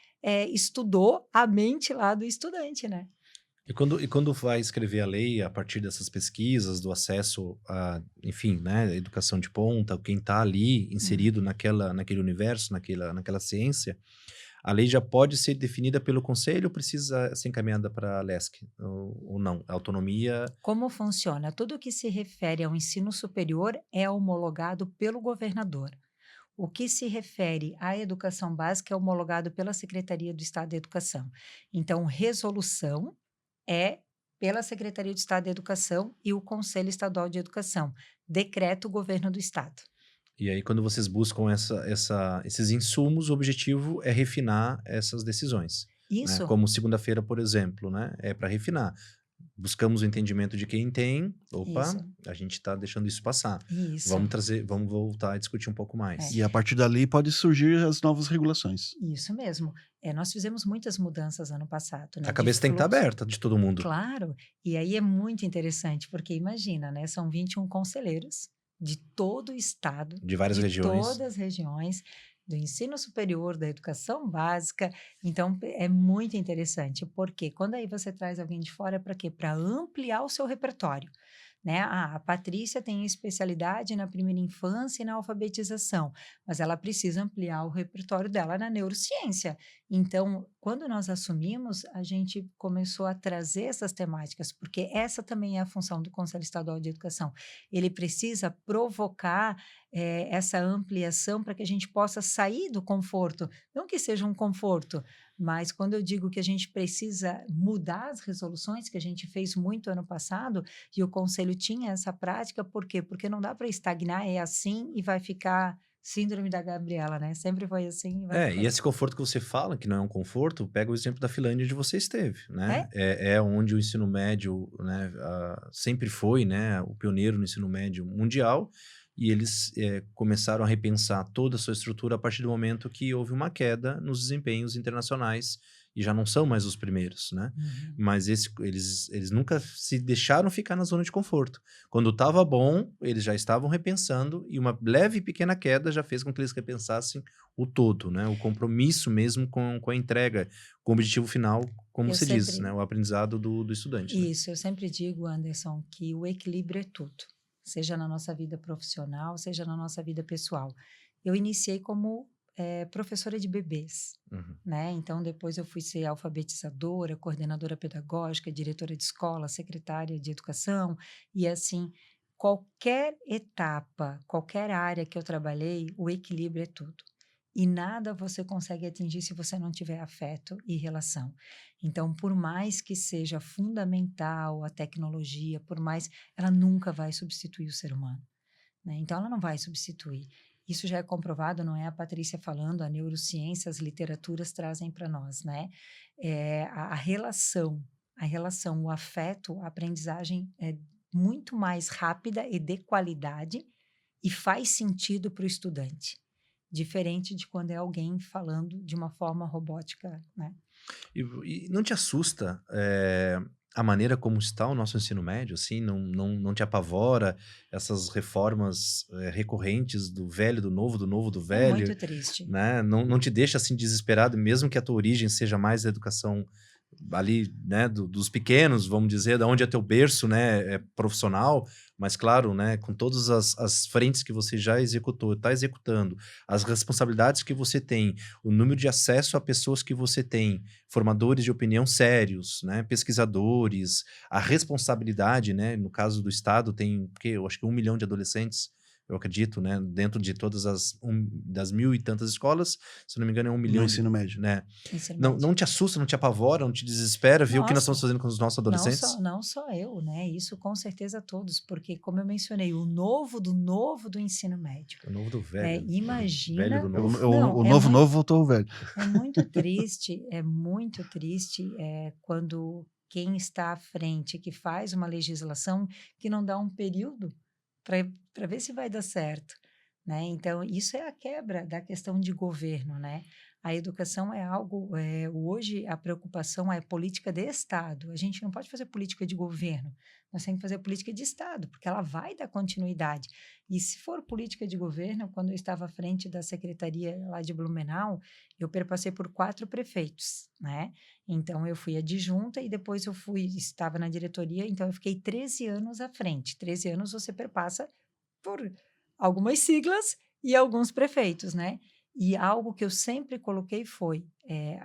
estudou a mente lá do estudante, né? E quando vai escrever a lei a partir dessas pesquisas, do acesso a, enfim, né, educação de ponta, quem está ali inserido naquele universo, naquela ciência, a lei já pode ser definida pelo conselho ou precisa ser encaminhada para a LESC? Ou não? A autonomia... Como funciona? Tudo que se refere ao ensino superior é homologado pelo governador. O que se refere à educação básica é homologado pela Secretaria do Estado da Educação. Então, resolução é pela Secretaria de Estado da Educação e o Conselho Estadual de Educação. Decreto o governo do Estado. E aí, quando vocês buscam esses insumos, o objetivo é refinar essas decisões. Isso. Né? Como segunda-feira, por exemplo, né? É para refinar. Buscamos o entendimento de quem tem. Opa, Isso. a gente está deixando isso passar. Isso. Vamos voltar a discutir um pouco mais. E a partir dali pode surgir as novas regulações. Isso mesmo. Nós fizemos muitas mudanças ano passado. Né? A cabeça tem que estar aberta de todo mundo. Claro. E aí é muito interessante, porque imagina, né? São 21 conselheiros de todo o estado. De várias regiões. De todas as regiões. Do ensino superior, da educação básica. Então, é muito interessante, porque quando aí você traz alguém de fora, é para quê? Para ampliar o seu repertório. Né? A Patrícia tem especialidade na primeira infância e na alfabetização, mas ela precisa ampliar o repertório dela na neurociência. Então, quando nós assumimos, a gente começou a trazer essas temáticas, porque essa também é a função do Conselho Estadual de Educação. Ele precisa provocar essa ampliação para que a gente possa sair do conforto, não que seja um conforto, mas quando eu digo que a gente precisa mudar as resoluções, que a gente fez muito ano passado, e o Conselho tinha essa prática, por quê? Porque não dá para estagnar, é assim e vai ficar síndrome da Gabriela, né? Sempre foi assim. E esse conforto que você fala, que não é um conforto, pega o exemplo da Finlândia onde você esteve, né? É onde o ensino médio, né, sempre foi, né, o pioneiro no ensino médio mundial, e eles começaram a repensar toda a sua estrutura a partir do momento que houve uma queda nos desempenhos internacionais e já não são mais os primeiros, né? Uhum. Mas eles nunca se deixaram ficar na zona de conforto. Quando estava bom, eles já estavam repensando e uma leve e pequena queda já fez com que eles repensassem o todo, né? O compromisso mesmo com a entrega, com o objetivo final, como você diz, né? O aprendizado do estudante. Isso, né? Eu sempre digo, Anderson, que o equilíbrio é tudo. Seja na nossa vida profissional, seja na nossa vida pessoal. Eu iniciei como professora de bebês, né? Então, depois eu fui ser alfabetizadora, coordenadora pedagógica, diretora de escola, secretária de educação, e assim, qualquer etapa, qualquer área que eu trabalhei, o equilíbrio é tudo. E nada você consegue atingir se você não tiver afeto e relação. Então, por mais que seja fundamental a tecnologia, ela nunca vai substituir o ser humano, né? Então, ela não vai substituir. isso já é comprovado, não é a Patrícia falando, a neurociência, as literaturas trazem para nós, né? A relação, o afeto, a aprendizagem é muito mais rápida e de qualidade e faz sentido para o estudante, diferente de quando é alguém falando de uma forma robótica, né? E não te assusta a maneira como está o nosso ensino médio, assim? Não te apavora essas reformas recorrentes do velho, do novo, do novo, do É velho, muito triste. né? Não te deixa assim desesperado, mesmo que a tua origem seja mais a educação ali, né, dos pequenos, vamos dizer, da onde é teu berço, né, profissional, mas claro, né, com todas as frentes que você já executou, está executando, as responsabilidades que você tem, o número de acesso a pessoas que você tem, formadores de opinião sérios, né, pesquisadores, a responsabilidade, né, no caso do Estado tem, eu acho que 1 milhão de adolescentes, eu acredito, né, dentro de todas das 1.000 e tantas escolas, se não me engano é 1 milhão No ensino médio. né? Ensino Não, médio. não te assusta, não te apavora, não te desespera ver o que nós estamos Nossa, fazendo com os nossos adolescentes? não só eu, né? Isso com certeza todos, porque como eu mencionei, o novo do ensino médio. O novo do É, velho. imagina, Velho do novo. não, O é novo muito, voltou o velho. é muito triste quando quem está à frente, que faz uma legislação, que não dá um período para ver se vai dar certo, né? Então, isso é a quebra da questão de governo, né? A educação é algo, hoje a preocupação é política de Estado. A gente não pode fazer política de governo, nós temos que fazer política de Estado, porque ela vai dar continuidade. E se for política de governo, quando eu estava à frente da secretaria lá de Blumenau, eu perpassei por 4 prefeitos, né? Então, eu fui adjunta e depois estava na diretoria, então eu fiquei 13 anos à frente. 13 anos você perpassa por algumas siglas e alguns prefeitos, né? E algo que eu sempre coloquei foi,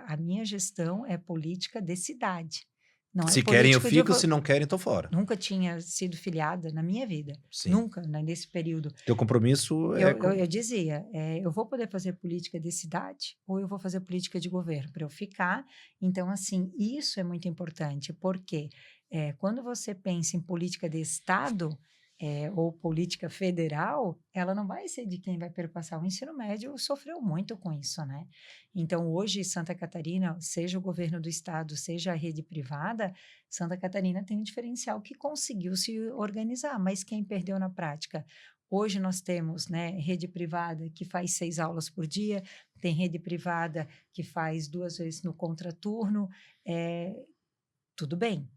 a minha gestão é política de cidade, não é Se querem eu política de... fico, se não querem, tô fora. Nunca tinha sido filiada na minha vida, Sim. nunca, né, nesse período. Teu compromisso Eu dizia, eu vou poder fazer política de cidade ou eu vou fazer política de governo para eu ficar. Então, assim, isso é muito importante, porque quando você pensa em política de Estado ou política federal, ela não vai ser de quem vai perpassar. O ensino médio sofreu muito com isso, né? Então, hoje, Santa Catarina, seja o governo do Estado, seja a rede privada, Santa Catarina tem um diferencial que conseguiu se organizar, mas quem perdeu na prática? Hoje nós temos, né, rede privada que faz 6 aulas por dia, tem rede privada que faz 2 vezes no contraturno, tudo bem,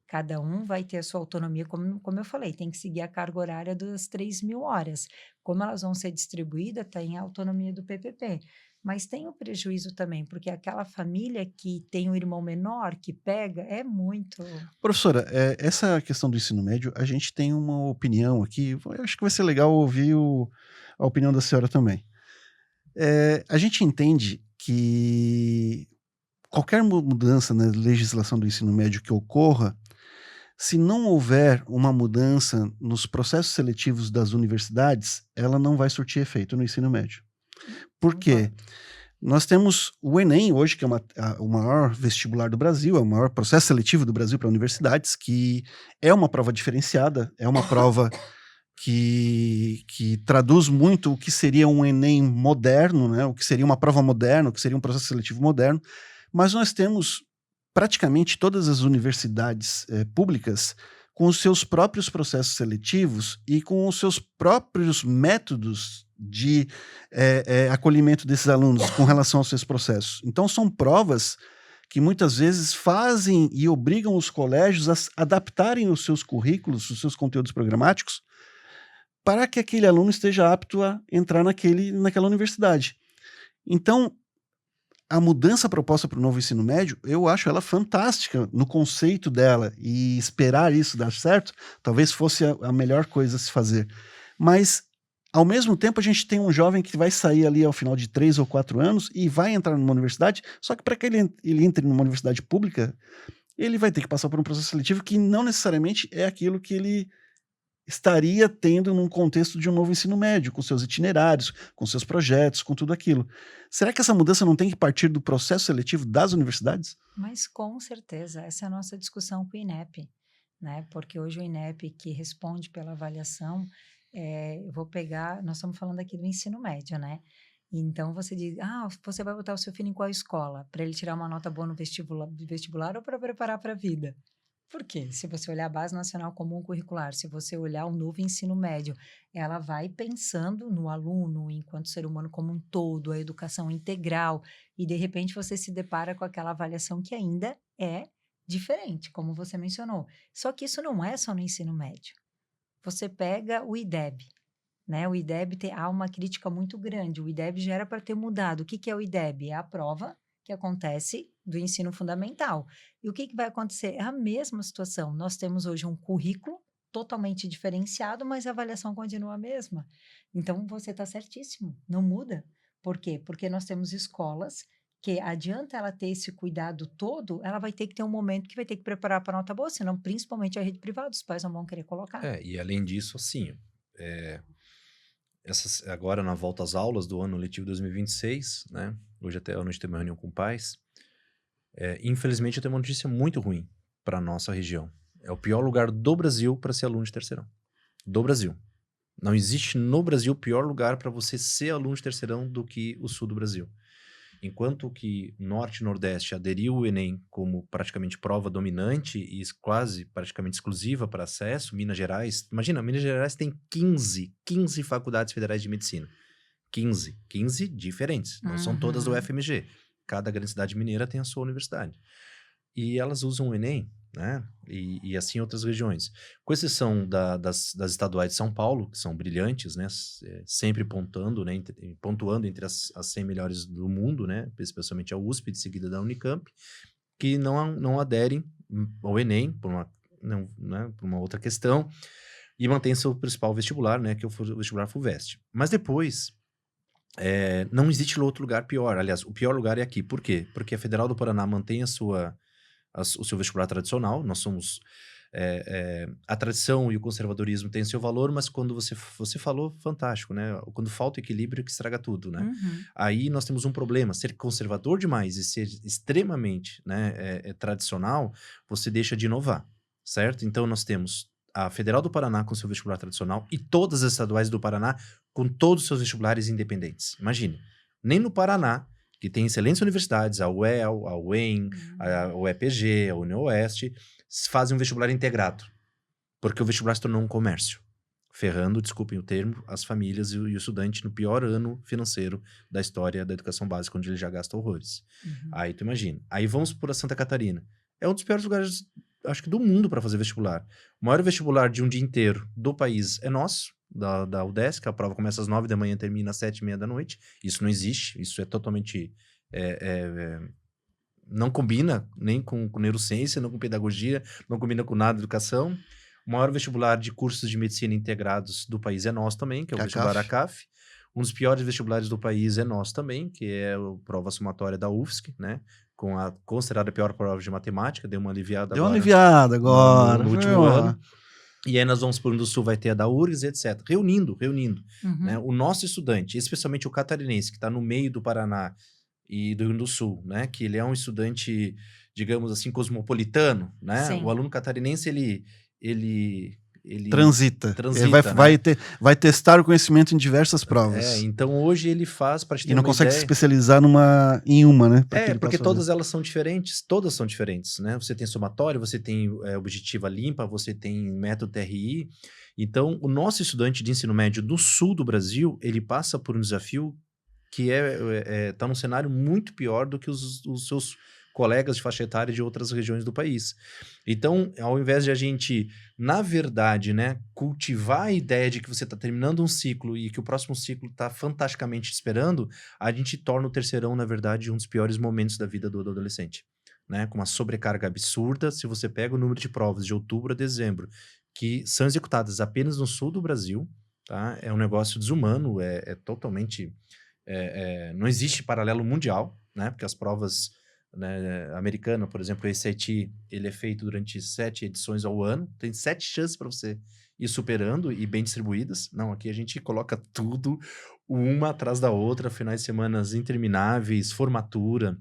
cada um vai ter a sua autonomia, como eu falei, tem que seguir a carga horária das 3.000 horas. Como elas vão ser distribuídas, tem a autonomia do PPP. Mas tem o prejuízo também, porque aquela família que tem um irmão menor, que pega, é muito... Professora, essa questão do ensino médio, a gente tem uma opinião aqui, eu acho que vai ser legal ouvir a opinião da senhora também. A gente entende que qualquer mudança na legislação do ensino médio que ocorra, se não houver uma mudança nos processos seletivos das universidades, ela não vai surtir efeito no ensino médio. Por quê? Nós temos o Enem hoje, que é o maior vestibular do Brasil, é o maior processo seletivo do Brasil para universidades, que é uma prova diferenciada, é uma prova que traduz muito o que seria um Enem moderno, né? O que seria uma prova moderna, o que seria um processo seletivo moderno, mas nós temos praticamente todas as universidades públicas com os seus próprios processos seletivos e com os seus próprios métodos de acolhimento desses alunos com relação aos seus processos. Então, são provas que muitas vezes fazem e obrigam os colégios a adaptarem os seus currículos, os seus conteúdos programáticos, para que aquele aluno esteja apto a entrar naquela universidade. Então, a mudança proposta para o novo ensino médio, eu acho ela fantástica no conceito dela, e esperar isso dar certo, talvez fosse a melhor coisa a se fazer. Mas, ao mesmo tempo, a gente tem um jovem que vai sair ali ao final de 3 ou 4 anos e vai entrar numa universidade, só que para que ele entre numa universidade pública, ele vai ter que passar por um processo seletivo que não necessariamente é aquilo que ele estaria tendo num contexto de um novo ensino médio, com seus itinerários, com seus projetos, com tudo aquilo. Será que essa mudança não tem que partir do processo seletivo das universidades? Mas com certeza, essa é a nossa discussão com o INEP, né? Porque hoje o INEP, que responde pela avaliação, eu vou pegar, nós estamos falando aqui do ensino médio, né? Então você diz, você vai botar o seu filho em qual escola? Para ele tirar uma nota boa no vestibular ou para preparar para a vida? Por quê? Se você olhar a Base Nacional Comum Curricular, se você olhar o novo ensino médio, ela vai pensando no aluno enquanto ser humano como um todo, a educação integral, e de repente você se depara com aquela avaliação que ainda é diferente, como você mencionou. Só que isso não é só no ensino médio. Você pega o IDEB, né? O IDEB há uma crítica muito grande. O IDEB já era para ter mudado. O que é o IDEB? É a prova que acontece do ensino fundamental. E o que vai acontecer? É a mesma situação. Nós temos hoje um currículo totalmente diferenciado, mas a avaliação continua a mesma. Então, você está certíssimo, não muda. Por quê? Porque nós temos escolas que adianta ela ter esse cuidado todo, ela vai ter que ter um momento que vai ter que preparar para nota boa, senão principalmente a rede privada, os pais não vão querer colocar. E além disso, assim, agora na volta às aulas do ano letivo 2026, né? Hoje até a noite tem uma reunião com pais. Infelizmente eu tenho uma notícia muito ruim para nossa região. É o pior lugar do Brasil para ser aluno de terceirão. Do Brasil. Não existe no Brasil pior lugar para você ser aluno de terceirão do que o sul do Brasil. Enquanto que Norte e Nordeste aderiu o Enem como praticamente prova dominante e quase praticamente exclusiva para acesso, Minas Gerais, imagina, Minas Gerais tem 15 faculdades federais de medicina. 15 diferentes, não são todas do UFMG. Cada grande cidade mineira tem a sua universidade. E elas usam o Enem, né? E assim outras regiões. Com exceção das estaduais de São Paulo, que são brilhantes, né? Sempre pontuando, né? Pontuando entre as 100 melhores do mundo, né? Especialmente a USP, de seguida da Unicamp, que não aderem ao Enem, por uma outra questão, e mantém seu principal vestibular, né? Que é o vestibular FUVEST. Mas depois... não existe outro lugar pior. Aliás, o pior lugar é aqui. Por quê? Porque a Federal do Paraná mantém o seu vestibular tradicional. Nós somos... a tradição e o conservadorismo têm seu valor, mas quando você falou, fantástico, né? Quando falta equilíbrio, que estraga tudo, né? Aí nós temos um problema. Ser conservador demais e ser extremamente, né, tradicional, você deixa de inovar, certo? Então nós temos a Federal do Paraná com seu vestibular tradicional e todas as estaduais do Paraná com todos os seus vestibulares independentes. Imagine, nem no Paraná, que tem excelentes universidades, a UEL, a UEM, a UEPG, a UniOeste, fazem um vestibular integrado, porque o vestibular se tornou um comércio, ferrando, desculpem o termo, as famílias e o estudante no pior ano financeiro da história da educação básica, onde ele já gasta horrores. Aí tu imagina. Aí vamos por Santa Catarina. É um dos piores lugares, acho que do mundo, para fazer vestibular. O maior vestibular de um dia inteiro do país é nosso, da UDESC. A prova começa às 9 da manhã e termina às 7h30 da noite. Isso não existe, isso é totalmente... não combina nem com neurociência, não com pedagogia, não combina com nada de educação. O maior vestibular de cursos de medicina integrados do país é nosso também, que é o vestibular ACAF. Um dos piores vestibulares do país é nosso também, que é a prova somatória da UFSC, né? Com a considerada pior prova de matemática, deu uma aliviada agora. No último ano. E aí nós vamos para o Rio Grande do Sul, vai ter a da URGS, etc. Reunindo, né? O nosso estudante, especialmente o catarinense, que está no meio do Paraná e do Rio Grande do Sul, né? Que ele é um estudante, digamos assim, cosmopolitano, né? Sim. O aluno catarinense, ele transita. Ele vai testar o conhecimento em diversas provas. Então hoje ele faz para te ter e não uma consegue ideia... se especializar em uma, né? Porque todas elas são diferentes, né? Você tem somatório, você tem objetiva limpa, você tem método TRI. Então, o nosso estudante de ensino médio do sul do Brasil, ele passa por um desafio que tá num cenário muito pior do que os seus colegas de faixa etária de outras regiões do país. Então, ao invés de a gente, na verdade, né, cultivar a ideia de que você está terminando um ciclo e que o próximo ciclo está fantasticamente te esperando, a gente torna o terceirão, na verdade, um dos piores momentos da vida do adolescente, né? Com uma sobrecarga absurda. Se você pega o número de provas de outubro a dezembro, que são executadas apenas no sul do Brasil, tá? É um negócio desumano, é totalmente... não existe paralelo mundial, né? Porque as provas... né, americana, por exemplo, o ACT, ele é feito durante 7 edições ao ano, tem 7 chances para você ir superando e bem distribuídas. Não, aqui a gente coloca tudo uma atrás da outra, finais de semana intermináveis, formatura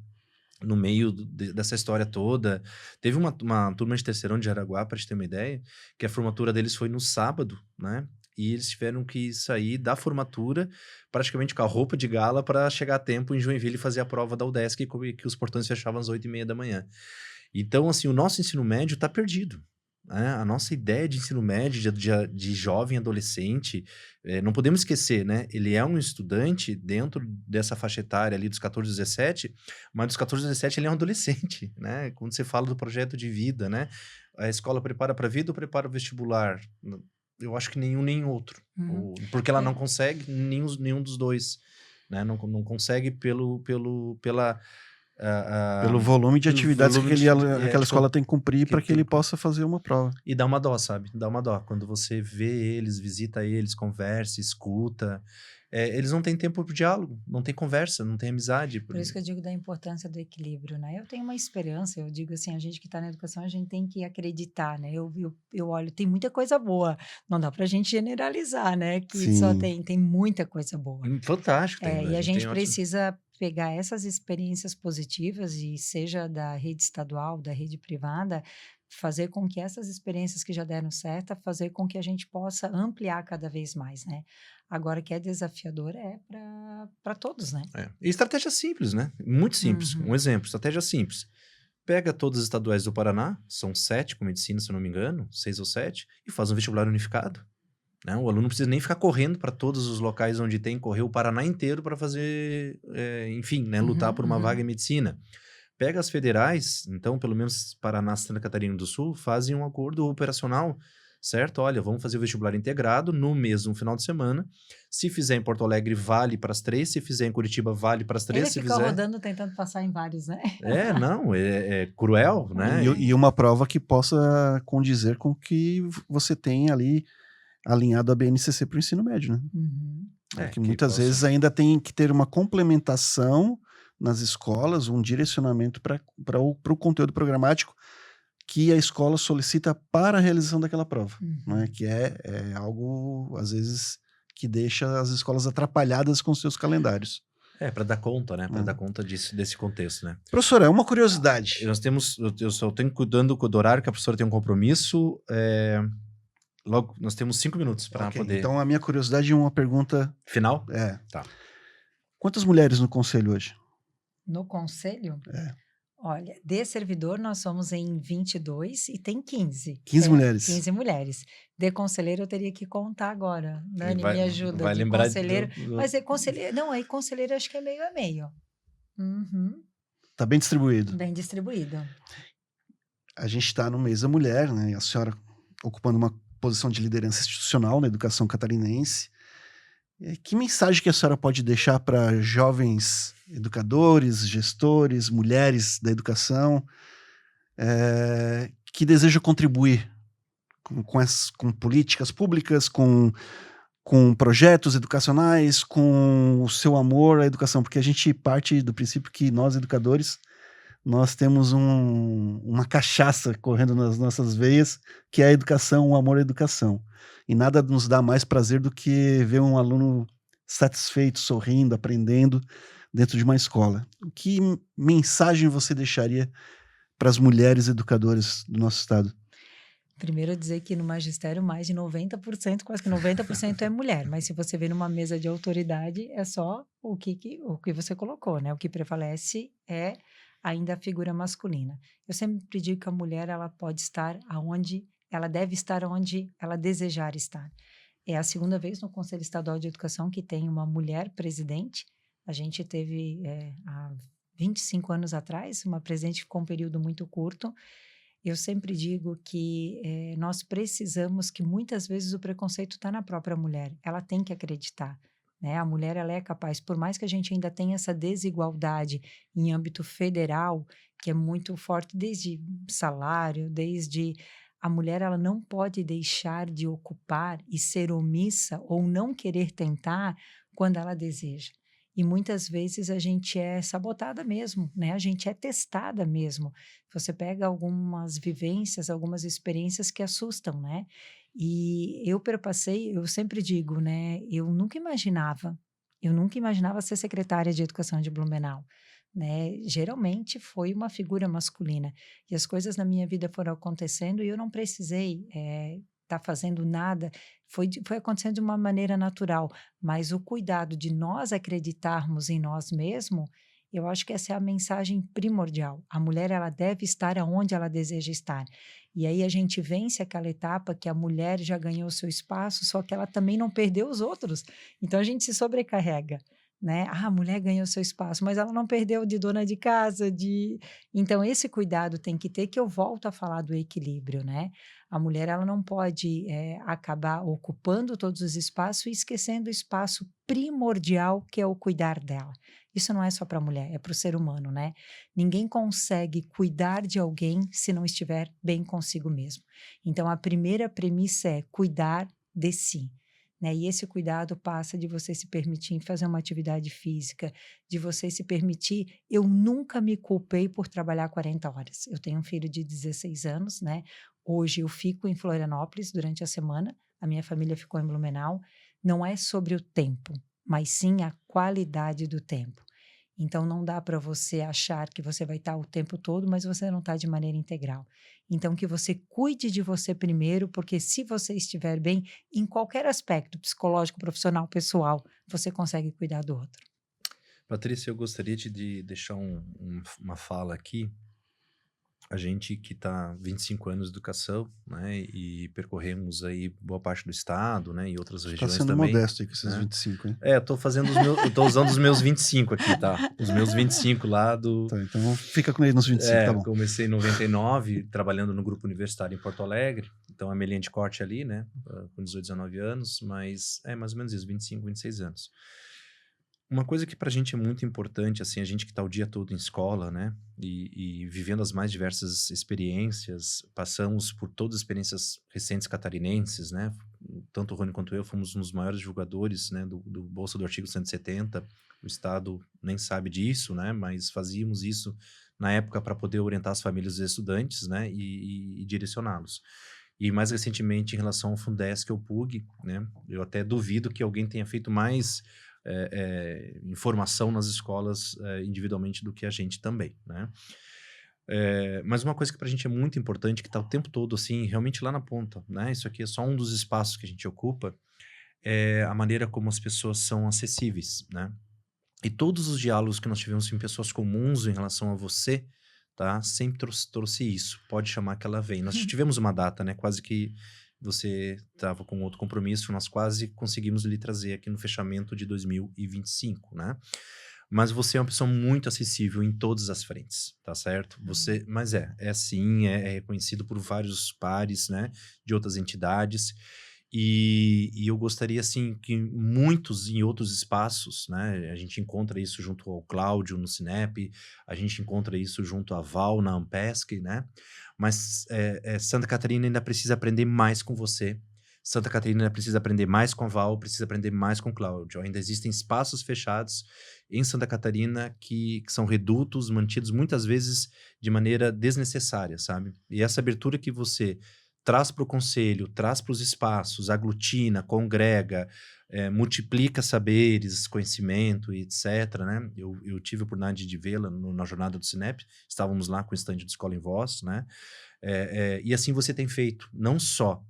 no meio dessa história toda. Teve uma turma de terceirão de Jaraguá, para te ter uma ideia, que a formatura deles foi no sábado, né? e eles tiveram que sair da formatura praticamente com a roupa de gala para chegar a tempo em Joinville e fazer a prova da UDESC, que os portões fechavam às 8h30 da manhã. Então, assim, o nosso ensino médio está perdido. Né? A nossa ideia de ensino médio, de jovem adolescente, não podemos esquecer, né? Ele é um estudante dentro dessa faixa etária ali dos 14, 17, mas dos 14, 17 ele é um adolescente, né? Quando você fala do projeto de vida, né? A escola prepara para a vida ou prepara o vestibular? Eu acho que nenhum nem outro. Porque ela não consegue nenhum dos dois. Né? Não consegue pelo volume de atividades que aquela escola tipo, tem que cumprir para que ele possa fazer uma prova. E dá uma dó, sabe? Dá uma dó. Quando você vê eles, visita eles, conversa, escuta, eles não têm tempo para diálogo, não tem conversa, não tem amizade. Por isso que eu digo da importância do equilíbrio, né? Eu tenho uma esperança, eu digo assim, a gente que está na educação, a gente tem que acreditar, né? Eu olho, tem muita coisa boa, não dá para a gente generalizar, né? Que Sim. só tem muita coisa boa. Fantástico. E a gente precisa pegar essas experiências positivas, e seja da rede estadual, da rede privada, fazer com que essas experiências que já deram certo, fazer com que a gente possa ampliar cada vez mais, né? Agora, que é desafiador para todos, né? E estratégia simples, né? Muito simples. Um exemplo, estratégia simples. Pega todas as estaduais do Paraná, são 7 com medicina, se eu não me engano, 6 ou 7, e faz um vestibular unificado. Né? O aluno não precisa nem ficar correndo para todos os locais onde tem, correr o Paraná inteiro para fazer, enfim, né? Lutar por uma vaga em medicina. Pega as federais, então, pelo menos Paraná, Santa Catarina do Sul, fazem um acordo operacional, certo? Olha, vamos fazer o vestibular integrado no mesmo final de semana. Se fizer em Porto Alegre, vale para as 3. Se fizer em Curitiba, vale para as 3. Ele fica rodando, tentando passar em vários, né? É cruel, né? E uma prova que possa condizer com que você tem ali alinhado a BNCC para o ensino médio, né? Que muitas vezes ainda tem que ter uma complementação nas escolas, um direcionamento para o conteúdo programático que a escola solicita para a realização daquela prova, né? Que é algo, às vezes, que deixa as escolas atrapalhadas com seus calendários. Para dar conta, né? Para dar conta desse contexto, né? Professora, uma curiosidade. Eu só tenho cuidando do horário, que a professora tem um compromisso. Logo, nós temos 5 minutos para poder... Então, a minha curiosidade é uma pergunta... Final? Tá. Quantas mulheres no conselho hoje? No conselho? Olha, de servidor nós somos em 22 e tem 15. 15 mulheres. 15 mulheres. De conselheiro eu teria que contar agora. Dani, me ajuda. Vai lembrar conselheiro. Mas conselheiro... Não, aí conselheiro acho que é meio a meio. Tá bem distribuído. Bem distribuído. A gente está no mês da mulher, né? A senhora ocupando uma posição de liderança institucional na educação catarinense. Que mensagem que a senhora pode deixar para jovens educadores, gestores, mulheres da educação que desejam contribuir com políticas públicas, com projetos educacionais, com o seu amor à educação? Porque a gente parte do princípio que nós, educadores, nós temos uma cachaça correndo nas nossas veias, que é a educação, o amor à educação. E nada nos dá mais prazer do que ver um aluno satisfeito, sorrindo, aprendendo dentro de uma escola. Que mensagem você deixaria para as mulheres educadoras do nosso estado? Primeiro, dizer que no magistério mais de 90%, quase que 90% é mulher, mas se você vê numa mesa de autoridade, é só o que você colocou, né? O que prevalece é ainda a figura masculina. Eu sempre digo que a mulher, ela pode estar ela deve estar onde ela desejar estar. É a segunda vez no Conselho Estadual de Educação que tem uma mulher presidente. A gente teve, há 25 anos atrás, uma presidente que ficou um período muito curto. Eu sempre digo que nós precisamos, que muitas vezes o preconceito está na própria mulher. Ela tem que acreditar. Né? A mulher, ela é capaz, por mais que a gente ainda tenha essa desigualdade em âmbito federal, que é muito forte, desde salário, desde... A mulher, ela não pode deixar de ocupar e ser omissa ou não querer tentar quando ela deseja. E muitas vezes a gente é sabotada mesmo, né? A gente é testada mesmo. Você pega algumas vivências, algumas experiências que assustam, né? E eu perpassei, eu sempre digo, né? Eu nunca imaginava ser secretária de Educação de Blumenau. Né? Geralmente foi uma figura masculina e as coisas na minha vida foram acontecendo e eu não precisei está fazendo nada, foi acontecendo de uma maneira natural, mas o cuidado de nós acreditarmos em nós mesmos, eu acho que essa é a mensagem primordial. A mulher, ela deve estar aonde ela deseja estar. E aí a gente vence aquela etapa que a mulher já ganhou o seu espaço, só que ela também não perdeu os outros. Então a gente se sobrecarrega, né? Ah, a mulher ganhou o seu espaço, mas ela não perdeu de dona de casa, de... Então esse cuidado tem que ter, que eu volto a falar do equilíbrio, né? A mulher, ela não pode acabar ocupando todos os espaços e esquecendo o espaço primordial, que é o cuidar dela. Isso não é só para a mulher, é para o ser humano, né? Ninguém consegue cuidar de alguém se não estiver bem consigo mesmo. Então, a primeira premissa é cuidar de si, né? E esse cuidado passa de você se permitir fazer uma atividade física, de você se permitir... Eu nunca me culpei por trabalhar 40 horas. Eu tenho um filho de 16 anos, né? Hoje eu fico em Florianópolis durante a semana, a minha família ficou em Blumenau. Não é sobre o tempo, mas sim a qualidade do tempo. Então, não dá para você achar que você vai estar o tempo todo, mas você não está de maneira integral. Então, que você cuide de você primeiro, porque se você estiver bem, em qualquer aspecto, psicológico, profissional, pessoal, você consegue cuidar do outro. Patrícia, eu gostaria de deixar uma fala aqui. A gente que está 25 anos de educação, né, e percorremos aí boa parte do estado, né, e outras regiões sendo também. modesto aí com esses né? 25, hein? Eu tô usando os meus 25 aqui, tá? Os meus 25 lá do... Tá, então fica com ele nos 25, tá bom. Comecei em 99, trabalhando no grupo universitário em Porto Alegre, então a minha linha de corte ali, né, com 18, 19 anos, mas é mais ou menos isso, 25, 26 anos. Uma coisa que pra gente é muito importante, assim, a gente que tá o dia todo em escola, né, e vivendo as mais diversas experiências, passamos por todas as experiências recentes catarinenses, né, tanto o Rony quanto eu fomos um dos maiores divulgadores, né, do Bolsa do Artigo 170, o Estado nem sabe disso, né, mas fazíamos isso na época para poder orientar as famílias dos estudantes, né, e direcioná-los. E mais recentemente, em relação ao Fundesc ou PUG, né, eu até duvido que alguém tenha feito mais informação nas escolas individualmente do que a gente também, né? Mas uma coisa que para a gente é muito importante, que está o tempo todo assim, realmente lá na ponta, né? Isso aqui é só um dos espaços que a gente ocupa, é a maneira como as pessoas são acessíveis, né? E todos os diálogos que nós tivemos em pessoas comuns em relação a você, tá? Sempre trouxe isso. Pode chamar que ela vem. Nós tivemos uma data, né? Quase que você estava com outro compromisso, nós quase conseguimos lhe trazer aqui no fechamento de 2025, né? Mas você é uma pessoa muito acessível em todas as frentes, tá certo? Você, mas sim, é reconhecido por vários pares, né? De outras entidades. E eu gostaria, assim, que muitos em outros espaços, né? A gente encontra isso junto ao Cláudio no Cinep, a gente encontra isso junto à Val na Ampesc, né? Mas Santa Catarina ainda precisa aprender mais com você. Santa Catarina ainda precisa aprender mais com a Val, precisa aprender mais com o Cláudio. Ainda existem espaços fechados em Santa Catarina que são redutos, mantidos muitas vezes de maneira desnecessária, sabe? E essa abertura que você traz para o conselho, traz para os espaços, aglutina, congrega, multiplica saberes, conhecimento e etc, né? Eu tive a oportunidade de vê-la na jornada do Cinep, estávamos lá com o stand de Escola em Voz, né? E assim você tem feito, não só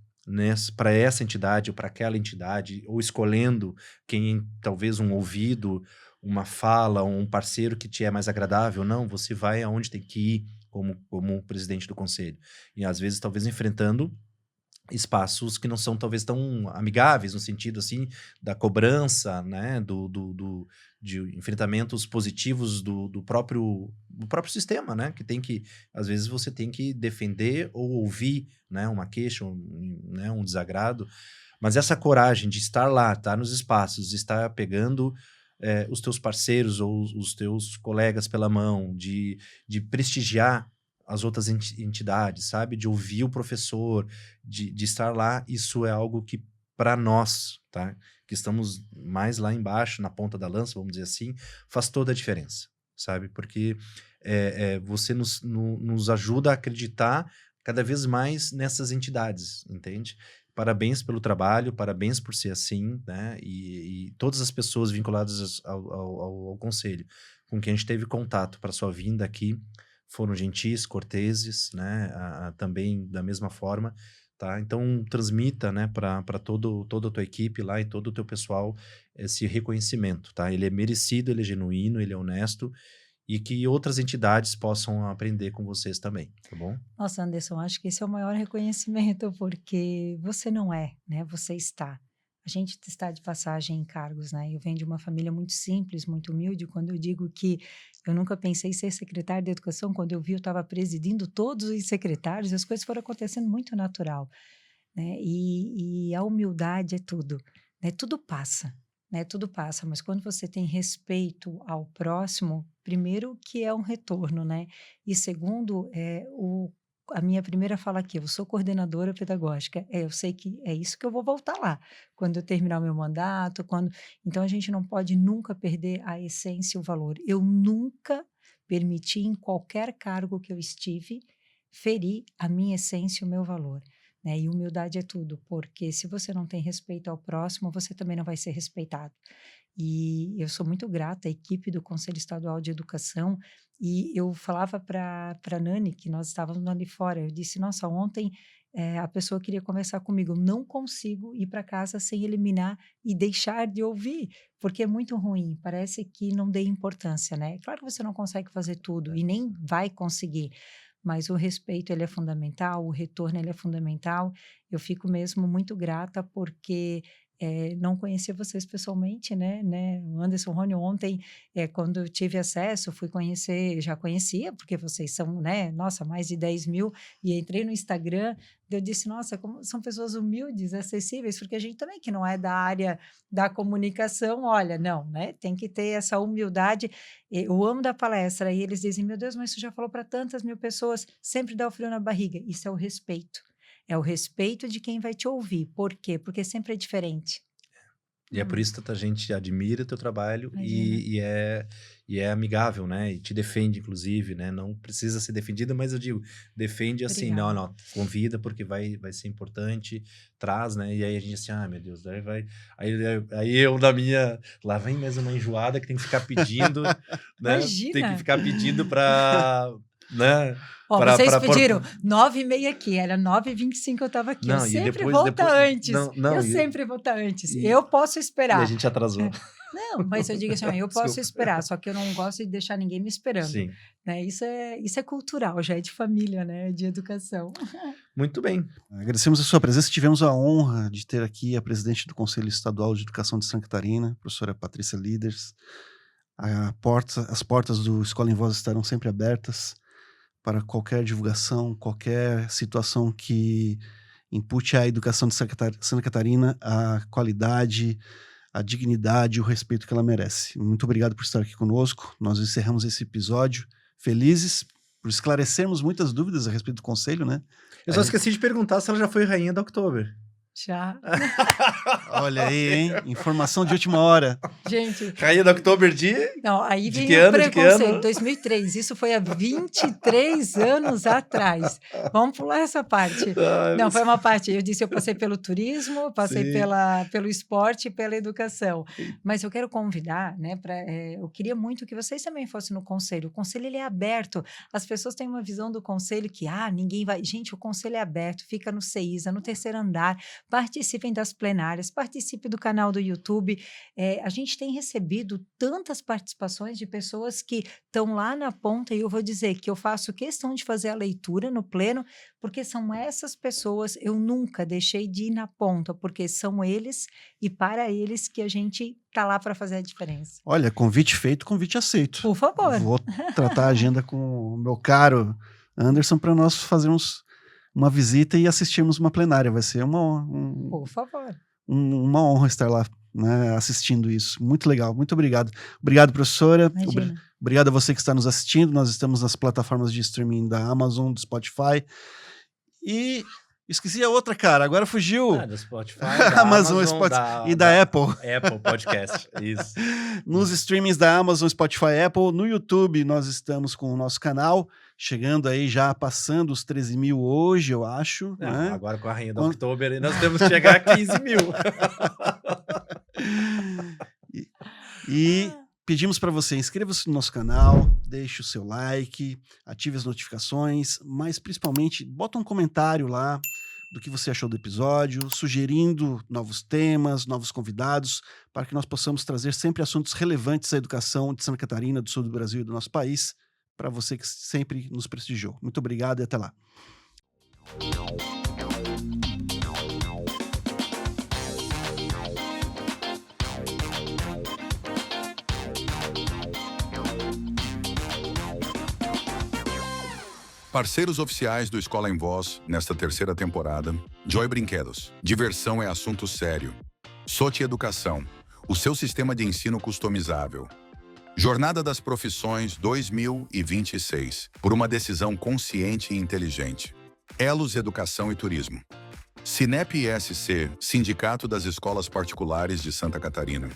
para essa entidade ou para aquela entidade, ou escolhendo quem talvez um ouvido, uma fala, um parceiro que te é mais agradável, não, você vai aonde tem que ir como presidente do conselho. E às vezes talvez enfrentando espaços que não são talvez tão amigáveis no sentido assim da cobrança, né, de enfrentamentos positivos do próprio sistema, né, que tem que às vezes você tem que defender ou ouvir, né, uma queixa, né, um desagrado, mas essa coragem de estar lá, estar nos espaços, estar pegando os teus parceiros ou os teus colegas pela mão, de prestigiar as outras entidades, sabe? De ouvir o professor, de estar lá, isso é algo que, para nós, tá? Que estamos mais lá embaixo, na ponta da lança, vamos dizer assim, faz toda a diferença, sabe? Porque você nos ajuda a acreditar cada vez mais nessas entidades, entende? Parabéns pelo trabalho, parabéns por ser assim, né? E todas as pessoas vinculadas ao conselho com quem a gente teve contato para sua vinda aqui foram gentis, corteses, né? Também da mesma forma. tá? Então, transmita, né, para toda a tua equipe lá e todo o teu pessoal esse reconhecimento, tá? Ele é merecido, ele é genuíno, ele é honesto e que outras entidades possam aprender com vocês também, tá bom? Nossa, Anderson, acho que esse é o maior reconhecimento, porque você não é, né? Você está. A gente está de passagem em cargos, né? Eu venho de uma família muito simples, muito humilde. Quando eu digo que eu nunca pensei em ser secretária de educação, quando eu vi, eu estava presidindo todos os secretários, as coisas foram acontecendo muito natural, né? E a humildade é tudo, né? Tudo passa, né? Tudo passa, mas quando você tem respeito ao próximo, primeiro que é um retorno, né? E segundo, a minha primeira fala aqui, eu sou coordenadora pedagógica, eu sei que é isso que eu vou voltar lá, quando eu terminar o meu mandato, então a gente não pode nunca perder a essência e o valor. Eu nunca permiti em qualquer cargo que eu estive ferir a minha essência e o meu valor, né? E humildade é tudo, porque se você não tem respeito ao próximo, você também não vai ser respeitado. E eu sou muito grata à equipe do Conselho Estadual de Educação, e eu falava para a Nani, que nós estávamos ali fora, eu disse, nossa, ontem a pessoa queria conversar comigo, eu não consigo ir para casa sem eliminar e deixar de ouvir, porque é muito ruim, parece que não dê importância, né? Claro que você não consegue fazer tudo e nem vai conseguir, mas o respeito ele é fundamental, o retorno ele é fundamental. Eu fico mesmo muito grata porque não conhecia vocês pessoalmente, né? O Anderson, Rony, ontem, quando eu tive acesso, fui conhecer, já conhecia, porque vocês são, né? Nossa, mais de 10 mil, e entrei no Instagram, eu disse, nossa, como são pessoas humildes, acessíveis, porque a gente também que não é da área da comunicação, olha, não, né? Tem que ter essa humildade. Eu amo da palestra, e eles dizem, meu Deus, mas você já falou para tantas mil pessoas, sempre dá o frio na barriga. Isso é o respeito. É o respeito de quem vai te ouvir. Por quê? Porque sempre é diferente. E é por isso que tanta gente admira o teu trabalho Imagina. e é amigável, né? E te defende, inclusive, né? Não precisa ser defendida, mas eu digo, defende assim, Obrigada. não, convida porque vai ser importante, traz, né? E aí a gente assim, meu Deus, daí vai... Aí eu da minha... Lá vem mesmo uma enjoada que tem que ficar pedindo, né? Tem que Imagina! ficar pedindo pra... né? Ó, Pra- vocês pra- pra- pediram 9h30 aqui, era 9h25 eu estava aqui. Eu Não, e sempre depois- vou depois- estar antes. não, eu e- sempre vou estar antes. e- Eu posso E a esperar. gente atrasou. Não, mas eu digo assim, ó, eu posso Desculpa. esperar, só que eu não gosto de deixar ninguém me esperando. Sim. Né? Isso é cultural, já é de família, né? De educação. Muito bem. Agradecemos a sua presença. Tivemos a honra de ter aqui a presidente do Conselho Estadual de Educação de Santa Catarina, professora Patrícia Líders. As portas do Escola em Voz estarão sempre abertas para qualquer divulgação, qualquer situação que impute à educação de Santa Catarina a qualidade, a dignidade e o respeito que ela merece. Muito obrigado por estar aqui conosco. Nós encerramos esse episódio felizes por esclarecermos muitas dúvidas a respeito do Conselho, né? Eu só esqueci de perguntar se ela já foi rainha da Oktober. Já. Olha aí, hein? Informação de última hora. Gente, Rainha da Oktober de... não, aí De vem que o ano? De que preconceito. ano? 2003, isso foi há 23 anos atrás. Vamos pular essa parte. Não, foi uma parte. Eu disse, eu passei pelo turismo, eu passei Sim. pelo esporte e pela educação. Mas eu quero convidar, né? Eu queria muito que vocês também fossem no conselho. O conselho ele é aberto. As pessoas têm uma visão do conselho que ninguém vai. Gente, o conselho é aberto, fica no CEISA, no 3º andar. Participem das plenárias, participem do canal do YouTube. A gente tem recebido tantas participações de pessoas que estão lá na ponta, e eu vou dizer que eu faço questão de fazer a leitura no pleno, porque são essas pessoas, eu nunca deixei de ir na ponta, porque são eles e para eles que a gente está lá para fazer a diferença. Olha, convite feito, convite aceito. Por favor. Vou tratar a agenda com o meu caro Anderson para nós fazermos uma visita e assistirmos uma plenária. Vai ser Por favor. uma honra estar lá, né, assistindo isso. Muito legal, muito obrigado. Obrigado, professora. Imagina. Obrigado a você que está nos assistindo. Nós estamos nas plataformas de streaming da Amazon, do Spotify. E esqueci a outra, cara. Agora fugiu. do Spotify, da Amazon, e da Apple. Apple Podcast, isso. Nos streamings da Amazon, Spotify, Apple. No YouTube, nós estamos com o nosso canal, chegando aí já passando os 13 mil hoje, eu acho. Não, né? agora com a rainha da Oktober, nós temos que chegar a 15 mil. E pedimos para você, inscreva-se no nosso canal, deixe o seu like, ative as notificações, mas principalmente bota um comentário lá, do que você achou do episódio, sugerindo novos temas, novos convidados, para que nós possamos trazer sempre assuntos relevantes à educação de Santa Catarina, do sul do Brasil e do nosso país, para você que sempre nos prestigiou. Muito obrigado e até lá. Parceiros oficiais do Escola em Voz, nesta terceira temporada, Joy Brinquedos. Diversão é assunto sério. Sote Educação, o seu sistema de ensino customizável. Jornada das Profissões 2026, por uma decisão consciente e inteligente. Elos Educação e Turismo. Sinep ISC, Sindicato das Escolas Particulares de Santa Catarina.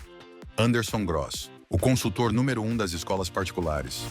Anderson Gross, o consultor número 1 das escolas particulares.